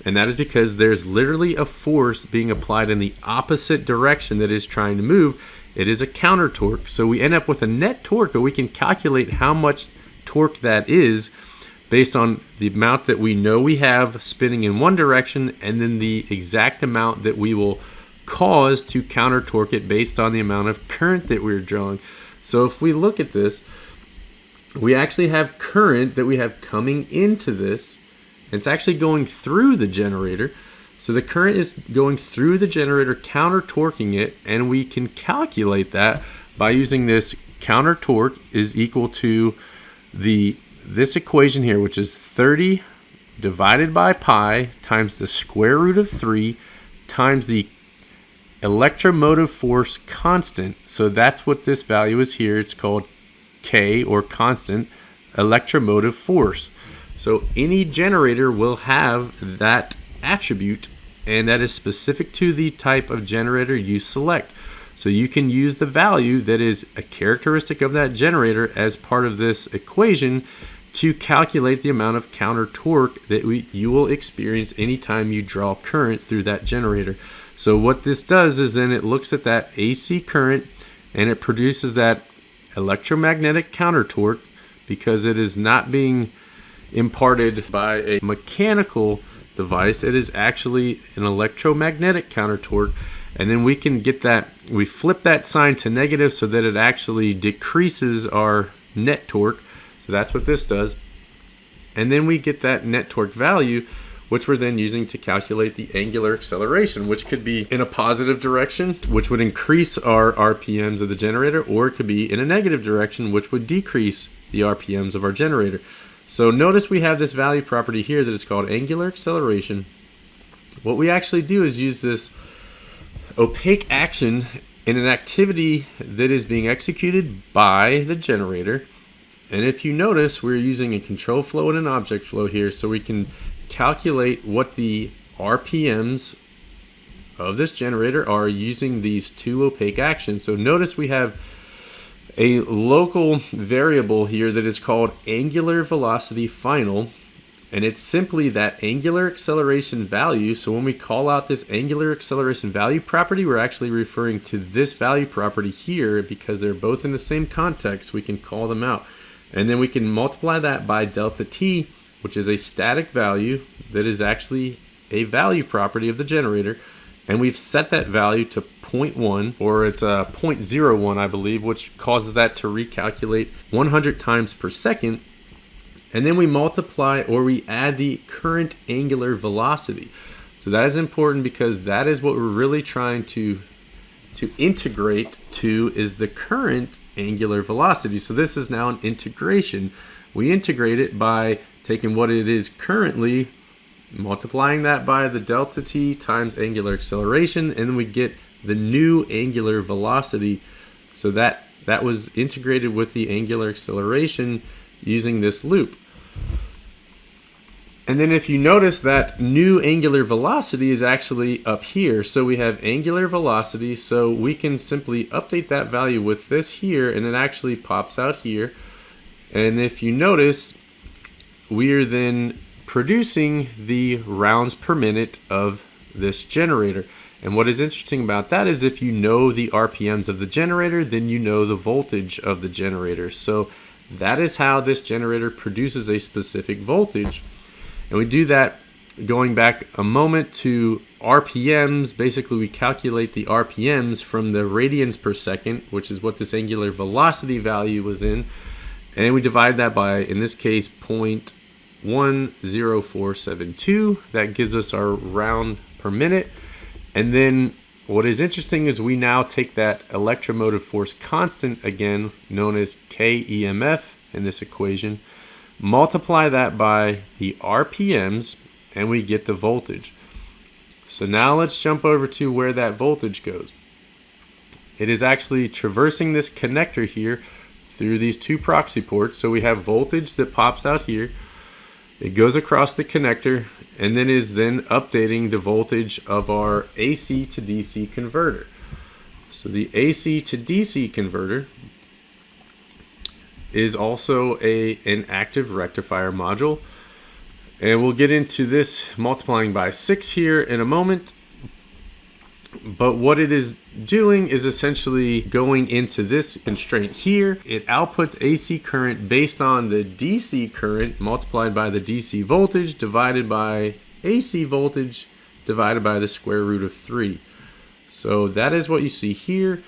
And that is because there's literally a force being applied in the opposite direction that is trying to move. It is a counter torque. So we end up with a net torque, but we can calculate how much torque that is based on the amount that we know we have spinning in one direction, and then the exact amount that we will cause to counter torque it based on the amount of current that we're drawing. So if we look at this, we actually have current that we have coming into this. It's actually going through the generator. So the current is going through the generator, counter torquing it, and we can calculate that by using this counter torque is equal to this equation here, which is 30 divided by pi times the square root of 3 times the electromotive force constant. So that's what this value is here. It's called K, or constant electromotive force. So any generator will have that attribute, and that is specific to the type of generator you select. So you can use the value that is a characteristic of that generator as part of this equation to calculate the amount of counter torque that you will experience anytime you draw current through that generator. So what this does is then it looks at that AC current and it produces that electromagnetic counter torque, because it is not being imparted by a mechanical device. It is actually an electromagnetic counter torque. And then we can get that, we flip that sign to negative so that it actually decreases our net torque. So that's what this does. And then we get that net torque value, which we're then using to calculate the angular acceleration, which could be in a positive direction, which would increase our RPMs of the generator, or it could be in a negative direction, which would decrease the RPMs of our generator. So notice we have this value property here that is called angular acceleration. What we actually do is use this opaque action in an activity that is being executed by the generator. And if you notice, we're using a control flow and an object flow here, so we can calculate what the RPMs of this generator are using these two opaque actions. So notice we have a local variable here that is called angular velocity final, and it's simply that angular acceleration value. So when we call out this angular acceleration value property, we're actually referring to this value property here because they're both in the same context. We can call them out, and then we can multiply that by delta t, which is a static value that is actually a value property of the generator, and we've set that value to 0.1, or it's a 0.01, I believe, which causes that to recalculate 100 times per second. And then we multiply, or we add the current angular velocity. So that is important because that is what we're really trying to integrate to, is the current angular velocity. So this is now an integration. We integrate it by taking what it is currently, multiplying that by the delta t times angular acceleration, and then we get the new angular velocity. So that was integrated with the angular acceleration using this loop. And then if you notice, that new angular velocity is actually up here. So we have angular velocity, so we can simply update that value with this here, and it actually pops out here. And if you notice, we are then producing the rounds per minute of this generator. And what is interesting about that is if you know the RPMs of the generator, then you know the voltage of the generator. So that is how this generator produces a specific voltage. And we do that going back a moment to RPMs. Basically, we calculate the RPMs from the radians per second, which is what this angular velocity value was in. And we divide that by, in this case, 0.10472. That gives us our round per minute. And then what is interesting is we now take that electromotive force constant, again known as KEMF in this equation, multiply that by the RPMs, and we get the voltage. So now let's jump over to where that voltage goes. It is actually traversing this connector here through these two proxy ports. So we have voltage that pops out here. It goes across the connector and then is then updating the voltage of our AC to DC converter. So the AC to DC converter is also an active rectifier module. And we'll get into this multiplying by 6 here in a moment. But what it is doing is essentially going into this constraint here. It outputs AC current based on the DC current multiplied by the DC voltage divided by AC voltage divided by the square root of 3. So that is what you see here.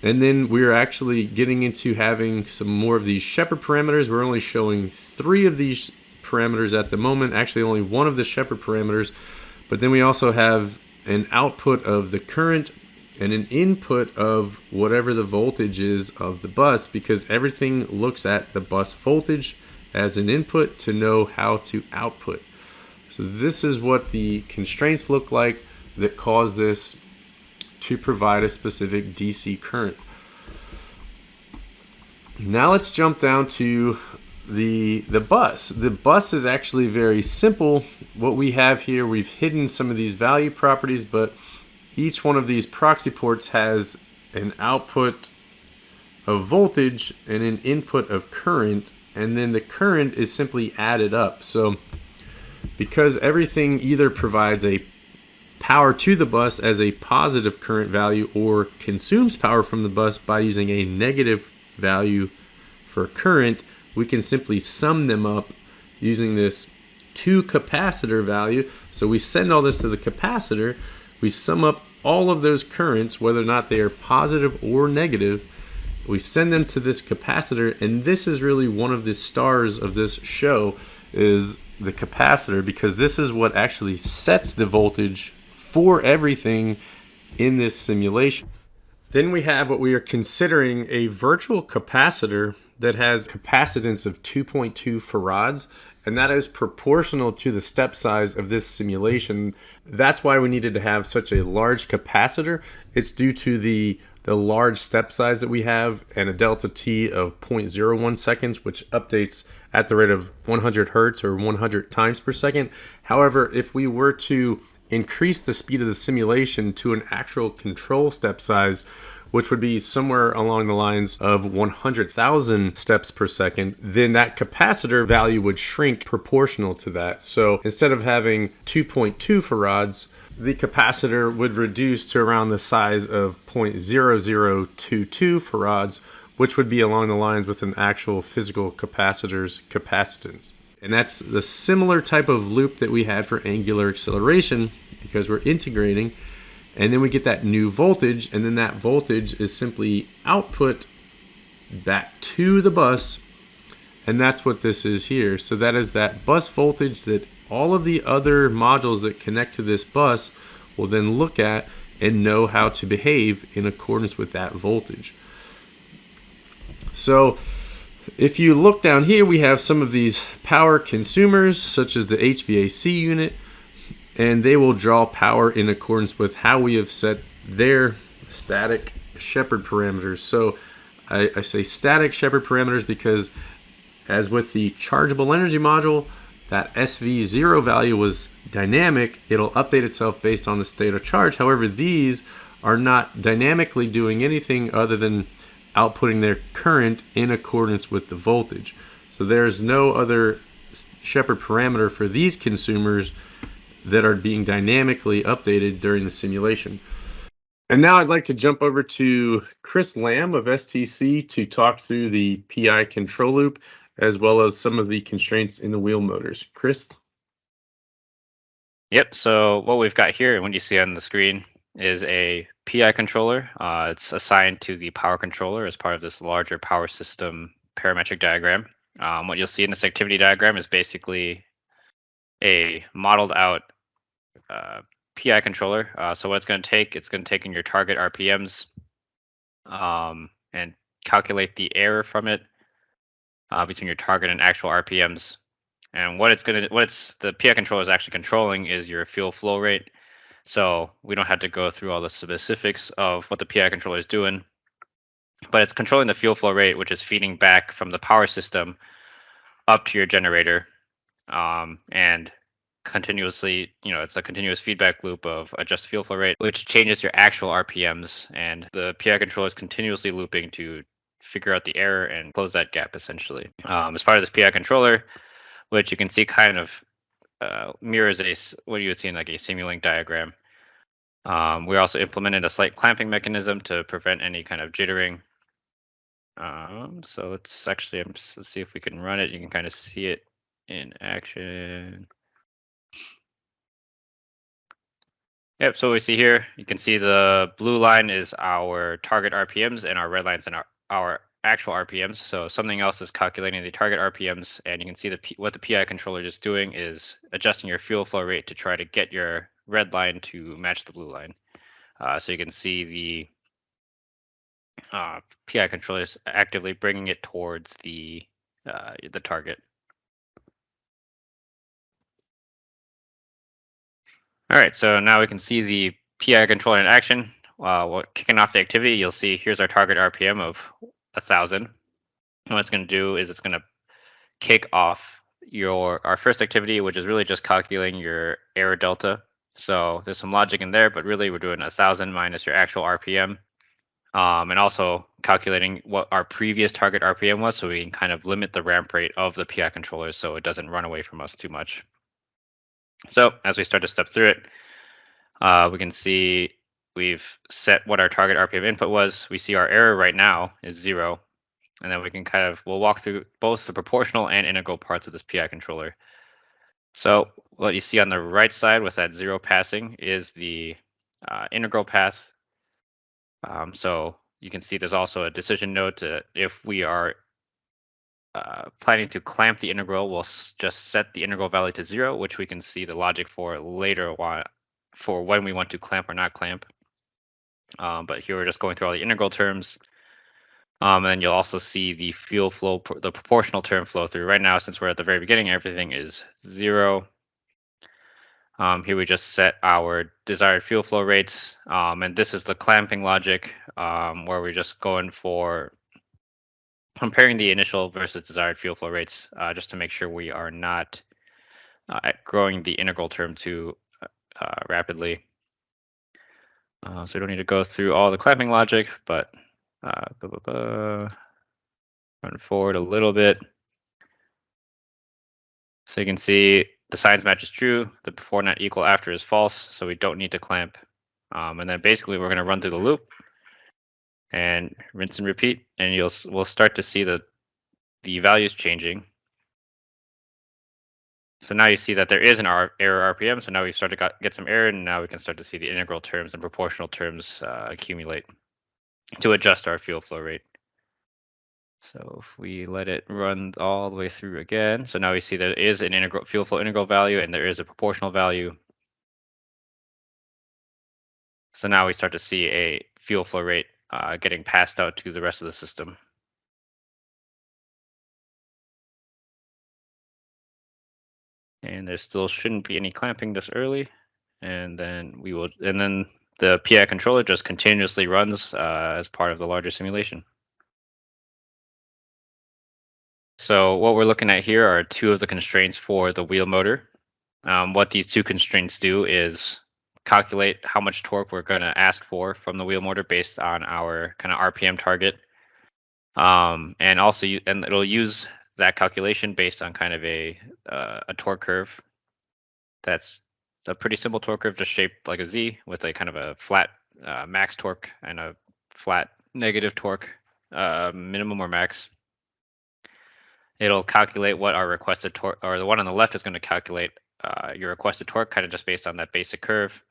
And then we're actually getting into having some more of these Shepard parameters. We're only showing 3 of these parameters at the moment, actually only 1 of the Shepard parameters. But then we also have an output of the current and an input of whatever the voltage is of the bus, because everything looks at the bus voltage as an input to know how to output. So this is what the constraints look like that cause this to provide a specific DC current. Now let's jump down to the bus. The bus is actually very simple. What we have here, we've hidden some of these value properties, but each one of these proxy ports has an output of voltage and an input of current, and then the current is simply added up. So because everything either provides a power to the bus as a positive current value or consumes power from the bus by using a negative value for current, we can simply sum them up using this 2 capacitor value. So we send all this to the capacitor, we sum up all of those currents, whether or not they are positive or negative, we send them to this capacitor, and this is really one of the stars of this show, is the capacitor, because this is what actually sets the voltage for everything in this simulation. Then we have what we are considering a virtual capacitor that has capacitance of 2.2 farads, and that is proportional to the step size of this simulation. That's why we needed to have such a large capacitor. It's due to the large step size that we have and a delta t of 0.01 seconds, which updates at the rate of 100 hertz or 100 times per second. However, if we were to increase the speed of the simulation to an actual control step size, which would be somewhere along the lines of 100,000 steps per second, then that capacitor value would shrink proportional to that. So instead of having 2.2 farads, the capacitor would reduce to around the size of 0.0022 farads, which would be along the lines with an actual physical capacitor's capacitance. And that's the similar type of loop that we had for angular acceleration, because we're integrating, and then we get that new voltage, and then that voltage is simply output back to the bus, and that's what this is here. So that is that bus voltage that all of the other modules that connect to this bus will then look at and know how to behave in accordance with that voltage. So if you look down here, we have some of these power consumers, such as the HVAC unit, and they will draw power in accordance with how we have set their static Shepard parameters. So I say static Shepard parameters because, as with the chargeable energy module, that SV0 value was dynamic. It'll update itself based on the state of charge. However, these are not dynamically doing anything other than outputting their current in accordance with the voltage. So there's no other Shepard parameter for these consumers that are being dynamically updated during the simulation. And now I'd like to jump over to Chris Lamb of STC to talk through the PI control loop, as well as some of the constraints in the wheel motors. Chris? Yep, so what we've got here, and what you see on the screen, is a PI controller. It's assigned to the power controller as part of this larger power system parametric diagram. What you'll see in this activity diagram is basically a modeled out PI controller. So what it's going to take in your target RPMs and calculate the error from it between your target and actual RPMs. And the PI controller is actually controlling is your fuel flow rate. So we don't have to go through all the specifics of what the PI controller is doing, but it's controlling the fuel flow rate, which is feeding back from the power system up to your generator, and continuously, it's a continuous feedback loop of adjust fuel flow rate, which changes your actual RPMs, and the PI controller is continuously looping to figure out the error and close that gap, essentially. As part of this PI controller, which you can see kind of mirrors what you would see in like a Simulink diagram. We also implemented a slight clamping mechanism to prevent any kind of jittering. So let's see if we can run it. You can kind of see it in action. Yep, so what we see here, you can see the blue line is our target RPMs and our red lines and our actual RPMs. So something else is calculating the target RPMs, and you can see what the PI controller is doing is adjusting your fuel flow rate to try to get your red line to match the blue line. So you can see the PI controller is actively bringing it towards the target. All right, so now we can see the PI controller in action. Kicking off the activity, you'll see here's our target RPM of 1,000. What it's going to do is it's going to kick off our first activity, which is really just calculating your error delta. So there's some logic in there, but really we're doing 1,000 minus your actual RPM, and also calculating what our previous target RPM was, so we can kind of limit the ramp rate of the PI controller so it doesn't run away from us too much. So as we start to step through it, we can see we've set what our target RPM input was. We see our error right now is 0. And then we'll walk through both the proportional and integral parts of this PI controller. So what you see on the right side with that 0 passing is the integral path. So you can see there's also a decision node if we are planning to clamp the integral, we'll just set the integral value to 0, which we can see the logic for later for when we want to clamp or not clamp. But here we're just going through all the integral terms. And then you'll also see the fuel flow, the proportional term flow through. Right now, since we're at the very beginning, everything is 0. Here we just set our desired fuel flow rates. And this is the clamping logic, where we're just going for comparing the initial versus desired fuel flow rates, just to make sure we are not growing the integral term too rapidly. So we don't need to go through all the clamping logic, but run forward a little bit. So you can see the signs match is true, the before not equal after is false, so we don't need to clamp. And then basically we're going to run through the loop and rinse and repeat, and we'll start to see the values changing. So now you see that there is an error RPM, so now we start to get some error, and now we can start to see the integral terms and proportional terms accumulate to adjust our fuel flow rate. So if we let it run all the way through again, so now we see there is an fuel flow integral value and there is a proportional value. So now we start to see a fuel flow rate getting passed out to the rest of the system. And there still shouldn't be any clamping this early. And then the PI controller just continuously runs as part of the larger simulation. So what we're looking at here are two of the constraints for the wheel motor. What these two constraints do is calculate how much torque we're going to ask for from the wheel motor based on our kind of RPM target. And also, it'll use that calculation based on kind of a torque curve. That's a pretty simple torque curve, just shaped like a Z with a kind of a flat max torque and a flat negative torque, minimum or max. It'll calculate what our requested torque, or the one on the left is going to calculate your requested torque, kind of just based on that basic curve.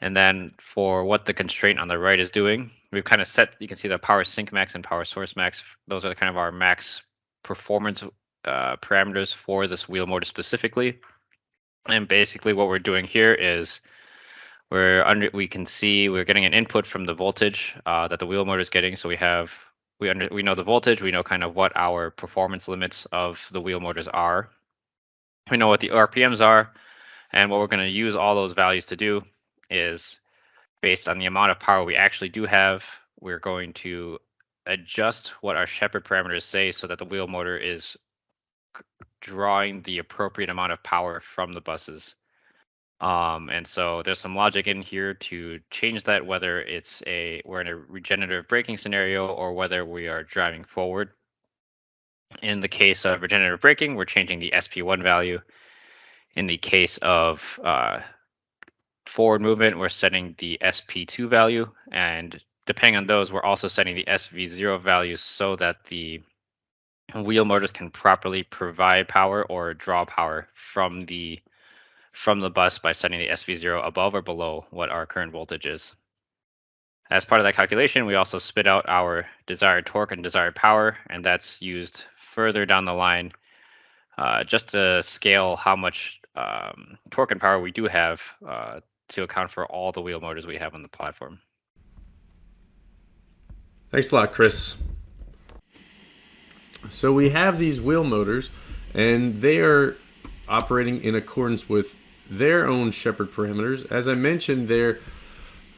And then for what the constraint on the right is doing, we've kind of set, you can see the power sink max and power source max. Those are kind of our max performance parameters for this wheel motor specifically. And basically what we're doing here is we can see we're getting an input from the voltage that the wheel motor is getting. So we know the voltage, we know kind of what our performance limits of the wheel motors are. We know what the RPMs are, and what we're going to use all those values to do is, based on the amount of power we actually do have, we're going to adjust what our Shepard parameters say so that the wheel motor is drawing the appropriate amount of power from the buses. And so there's some logic in here to change that, whether we're in a regenerative braking scenario or whether we are driving forward. In the case of regenerative braking, we're changing the SP1 value. In the case of forward movement, we're setting the SP2 value, and depending on those, we're also setting the SV0 values so that the wheel motors can properly provide power or draw power from the bus by setting the SV0 above or below what our current voltage is. As part of that calculation, we also spit out our desired torque and desired power, and that's used further down the line just to scale how much torque and power we do have to account for all the wheel motors we have on the platform. Thanks a lot, Chris. So we have these wheel motors, and they are operating in accordance with their own Shepard parameters. As I mentioned, there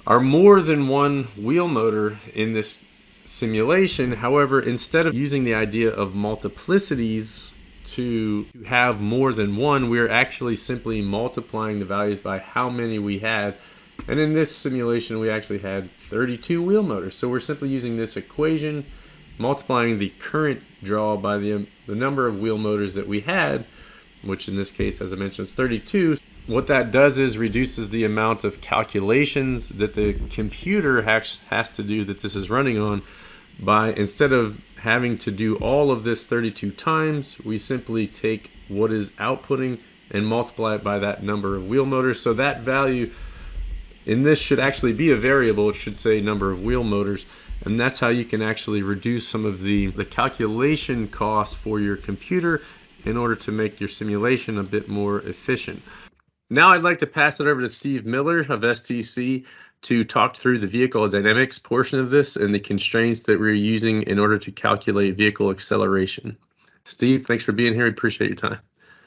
are more than one wheel motor in this simulation. However, instead of using the idea of multiplicities to have more than one, we're actually simply multiplying the values by how many we had. And in this simulation, we actually had 32 wheel motors. So we're simply using this equation, multiplying the current draw by the number of wheel motors that we had, which in this case, as I mentioned, is 32. What that does is reduces the amount of calculations that the computer has to do that this is running on. By, instead of having to do all of this 32 times, we simply take what is outputting and multiply it by that number of wheel motors. So that value in this should actually be a variable. It should say number of wheel motors. And that's how you can actually reduce some of the calculation costs for your computer in order to make your simulation a bit more efficient. Now I'd like to pass it over to Steve Miller of STC to talk through the vehicle dynamics portion of this and the constraints that we're using in order to calculate vehicle acceleration. Steve, thanks for being here. We appreciate your time.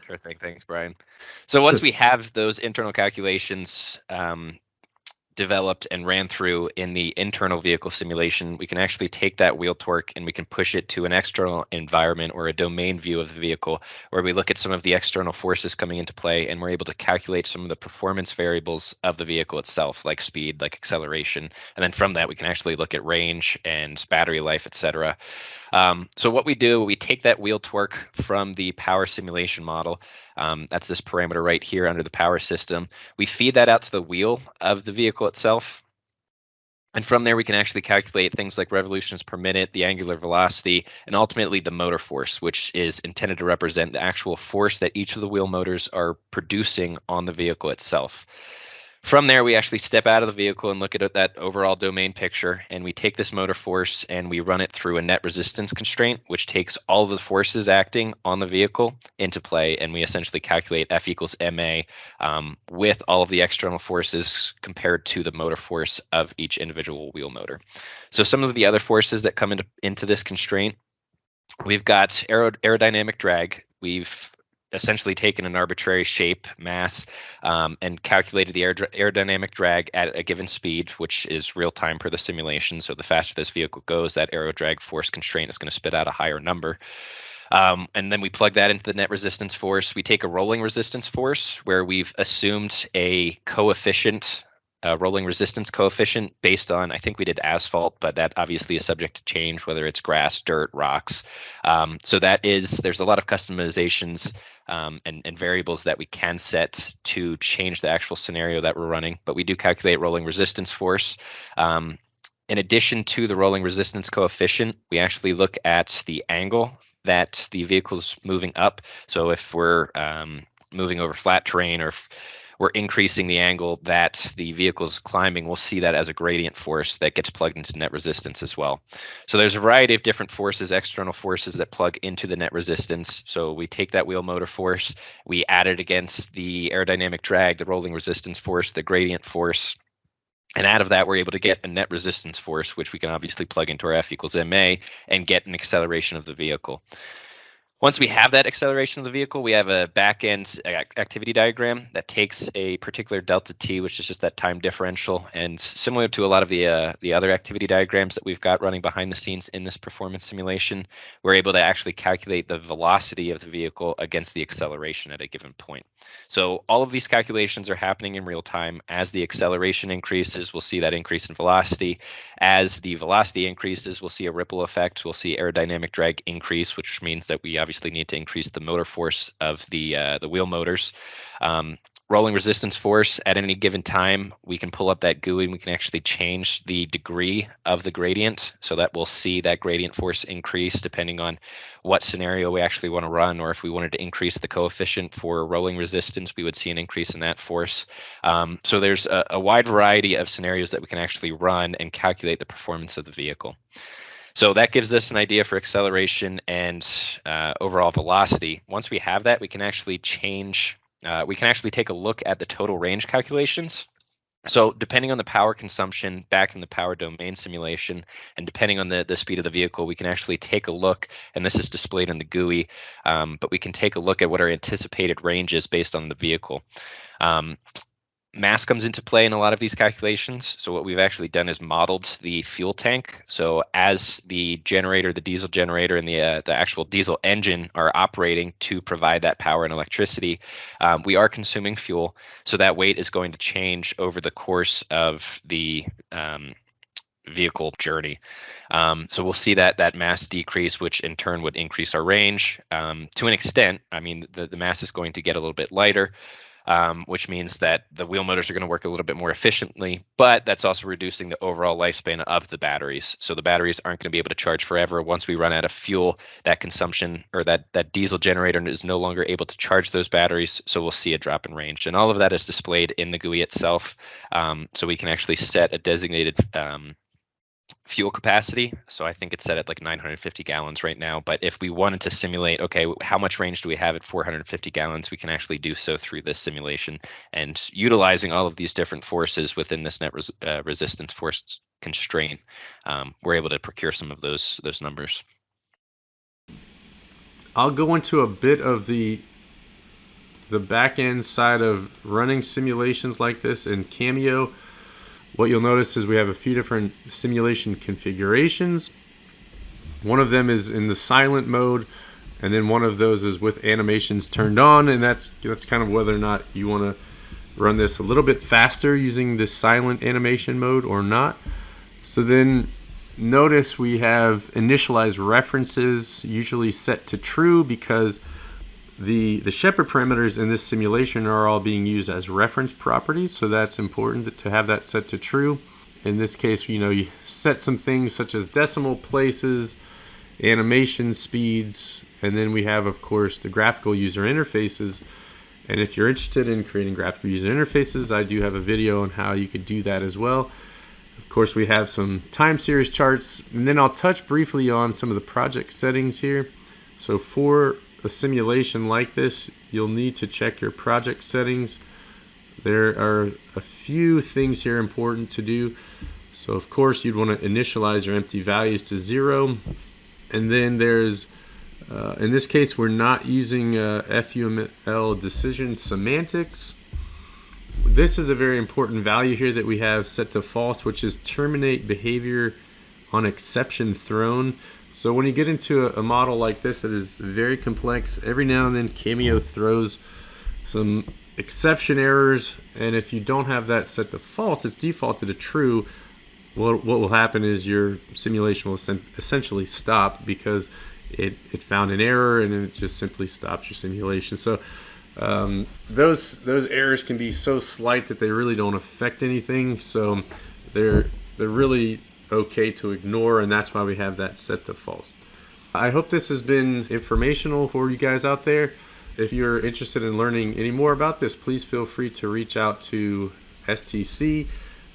Sure thing. Thanks, Brian. So once we have those internal calculations developed and ran through in the internal vehicle simulation, we can actually take that wheel torque and we can push it to an external environment or a domain view of the vehicle, where we look at some of the external forces coming into play, and we're able to calculate some of the performance variables of the vehicle itself, like speed, like acceleration. And then from that, we can actually look at range and battery life, etc. So what we do, we take that wheel torque from the power simulation model. That's this parameter right here under the power system. We feed that out to the wheel of the vehicle itself. And from there, we can actually calculate things like revolutions per minute, the angular velocity, and ultimately the motor force, which is intended to represent the actual force that each of the wheel motors are producing on the vehicle itself. From there, we actually step out of the vehicle and look at that overall domain picture, and we take this motor force and we run it through a net resistance constraint, which takes all of the forces acting on the vehicle into play, and we essentially calculate F equals ma with all of the external forces compared to the motor force of each individual wheel motor. So some of the other forces that come into this constraint, we've got aerodynamic drag. We've essentially taken an arbitrary shape, mass, and calculated the aerodynamic drag at a given speed, which is real time per the simulation. So the faster this vehicle goes, that aero drag force constraint is going to spit out a higher number. And then we plug that into the net resistance force. We take a rolling resistance force where we've assumed a coefficient, rolling resistance coefficient based on, I think we did asphalt, but that obviously is subject to change, whether it's grass, dirt, rocks. So there's a lot of customizations and variables that we can set to change the actual scenario that we're running, but we do calculate rolling resistance force. In addition to the rolling resistance coefficient, we actually look at the angle that the vehicle's moving up. So if we're moving over flat terrain, or if we're increasing the angle that the vehicle's climbing, we'll see that as a gradient force that gets plugged into net resistance as well. So there's a variety of different forces, external forces that plug into the net resistance. So we take that wheel motor force, we add it against the aerodynamic drag, the rolling resistance force, the gradient force, and out of that, we're able to get a net resistance force, which we can obviously plug into our F equals ma and get an acceleration of the vehicle. Once we have that acceleration of the vehicle, we have a back-end activity diagram that takes a particular delta t, which is just that time differential. And similar to a lot of the other activity diagrams that we've got running behind the scenes in this performance simulation, we're able to actually calculate the velocity of the vehicle against the acceleration at a given point. So all of these calculations are happening in real time. As the acceleration increases, we'll see that increase in velocity. As the velocity increases, we'll see a ripple effect. We'll see aerodynamic drag increase, which means that we obviously need to increase the motor force of the wheel motors. Rolling resistance force, at any given time, we can pull up that GUI and we can actually change the degree of the gradient, so that we'll see that gradient force increase depending on what scenario we actually want to run, or if we wanted to increase the coefficient for rolling resistance, we would see an increase in that force. So there's a wide variety of scenarios that we can actually run and calculate the performance of the vehicle. So that gives us an idea for acceleration and overall velocity. Once we have that, we can actually take a look at the total range calculations. So depending on the power consumption back in the power domain simulation, and depending on the speed of the vehicle, we can actually take a look, and this is displayed in the GUI, but we can take a look at what our anticipated range is based on the vehicle. Mass comes into play in a lot of these calculations. So what we've actually done is modeled the fuel tank. So as the generator, the diesel generator, and the actual diesel engine are operating to provide that power and electricity, we are consuming fuel. So that weight is going to change over the course of the vehicle journey. So we'll see that mass decrease, which in turn would increase our range to an extent. I mean, the mass is going to get a little bit lighter, which means that the wheel motors are going to work a little bit more efficiently, but that's also reducing the overall lifespan of the batteries. So the batteries aren't going to be able to charge forever. Once we run out of fuel, that consumption, or that diesel generator, is no longer able to charge those batteries, so we'll see a drop in range. And all of that is displayed in the GUI itself, so we can actually set a designated fuel capacity. So I think it's set at like 950 gallons right now. But if we wanted to simulate, okay, how much range do we have at 450 gallons, we can actually do so through this simulation. And utilizing all of these different forces within this net resistance force constraint, we're able to procure some of those numbers. I'll go into a bit of the back end side of running simulations like this in Cameo. what you'll notice is we have a few different simulation configurations. One of them is in the silent mode, and then one of those is with animations turned on, and that's kind of whether or not you want to run this a little bit faster using this silent animation mode or not. So then notice we have initialized references usually set to true because the Shepard parameters in this simulation are all being used as reference properties, so that's important to have that set to true. In this case, you set some things such as decimal places, animation speeds, and then we have, of course, the graphical user interfaces. And if you're interested in creating graphical user interfaces, I do have a video on how you could do that as well. Of course, we have some time series charts, and then I'll touch briefly on some of the project settings here. So for a simulation like this, you'll need to check your project settings. There are a few things here important to do. So of course, you'd want to initialize your empty values to 0. And then there's in this case, we're not using FUML decision semantics. This is a very important value here that we have set to false, which is terminate behavior on exception thrown. So when you get into a model like this, it is very complex. Every now and then Cameo throws some exception errors, and if you don't have that set to false, it's defaulted to true. What will happen is your simulation will essentially stop because it found an error, and it just simply stops your simulation. So those errors can be so slight that they really don't affect anything. So they're really okay to ignore, and that's why we have that set to false. I hope this has been informational for you guys out there. If you're interested in learning any more about this, please feel free to reach out to STC,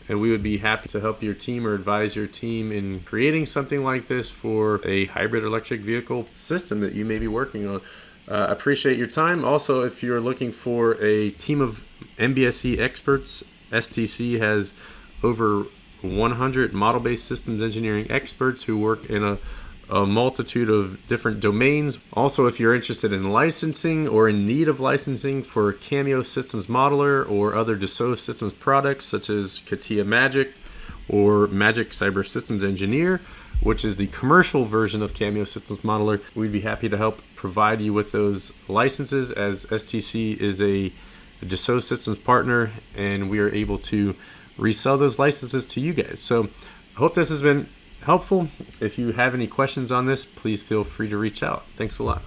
and we would be happy to help your team or advise your team in creating something like this for a hybrid electric vehicle system that you may be working on. Appreciate your time. Also, if you're looking for a team of MBSE experts, STC has over 100 model-based systems engineering experts who work in a multitude of different domains. Also, if you're interested in licensing or in need of licensing for Cameo Systems Modeler or other Dassault Systems products such as CATIA Magic or Magic Cyber Systems Engineer, which is the commercial version of Cameo Systems Modeler, we'd be happy to help provide you with those licenses, as STC is a Dassault Systems partner, and we are able to resell those licenses to you guys. So I hope this has been helpful. If you have any questions on this, please feel free to reach out. Thanks a lot.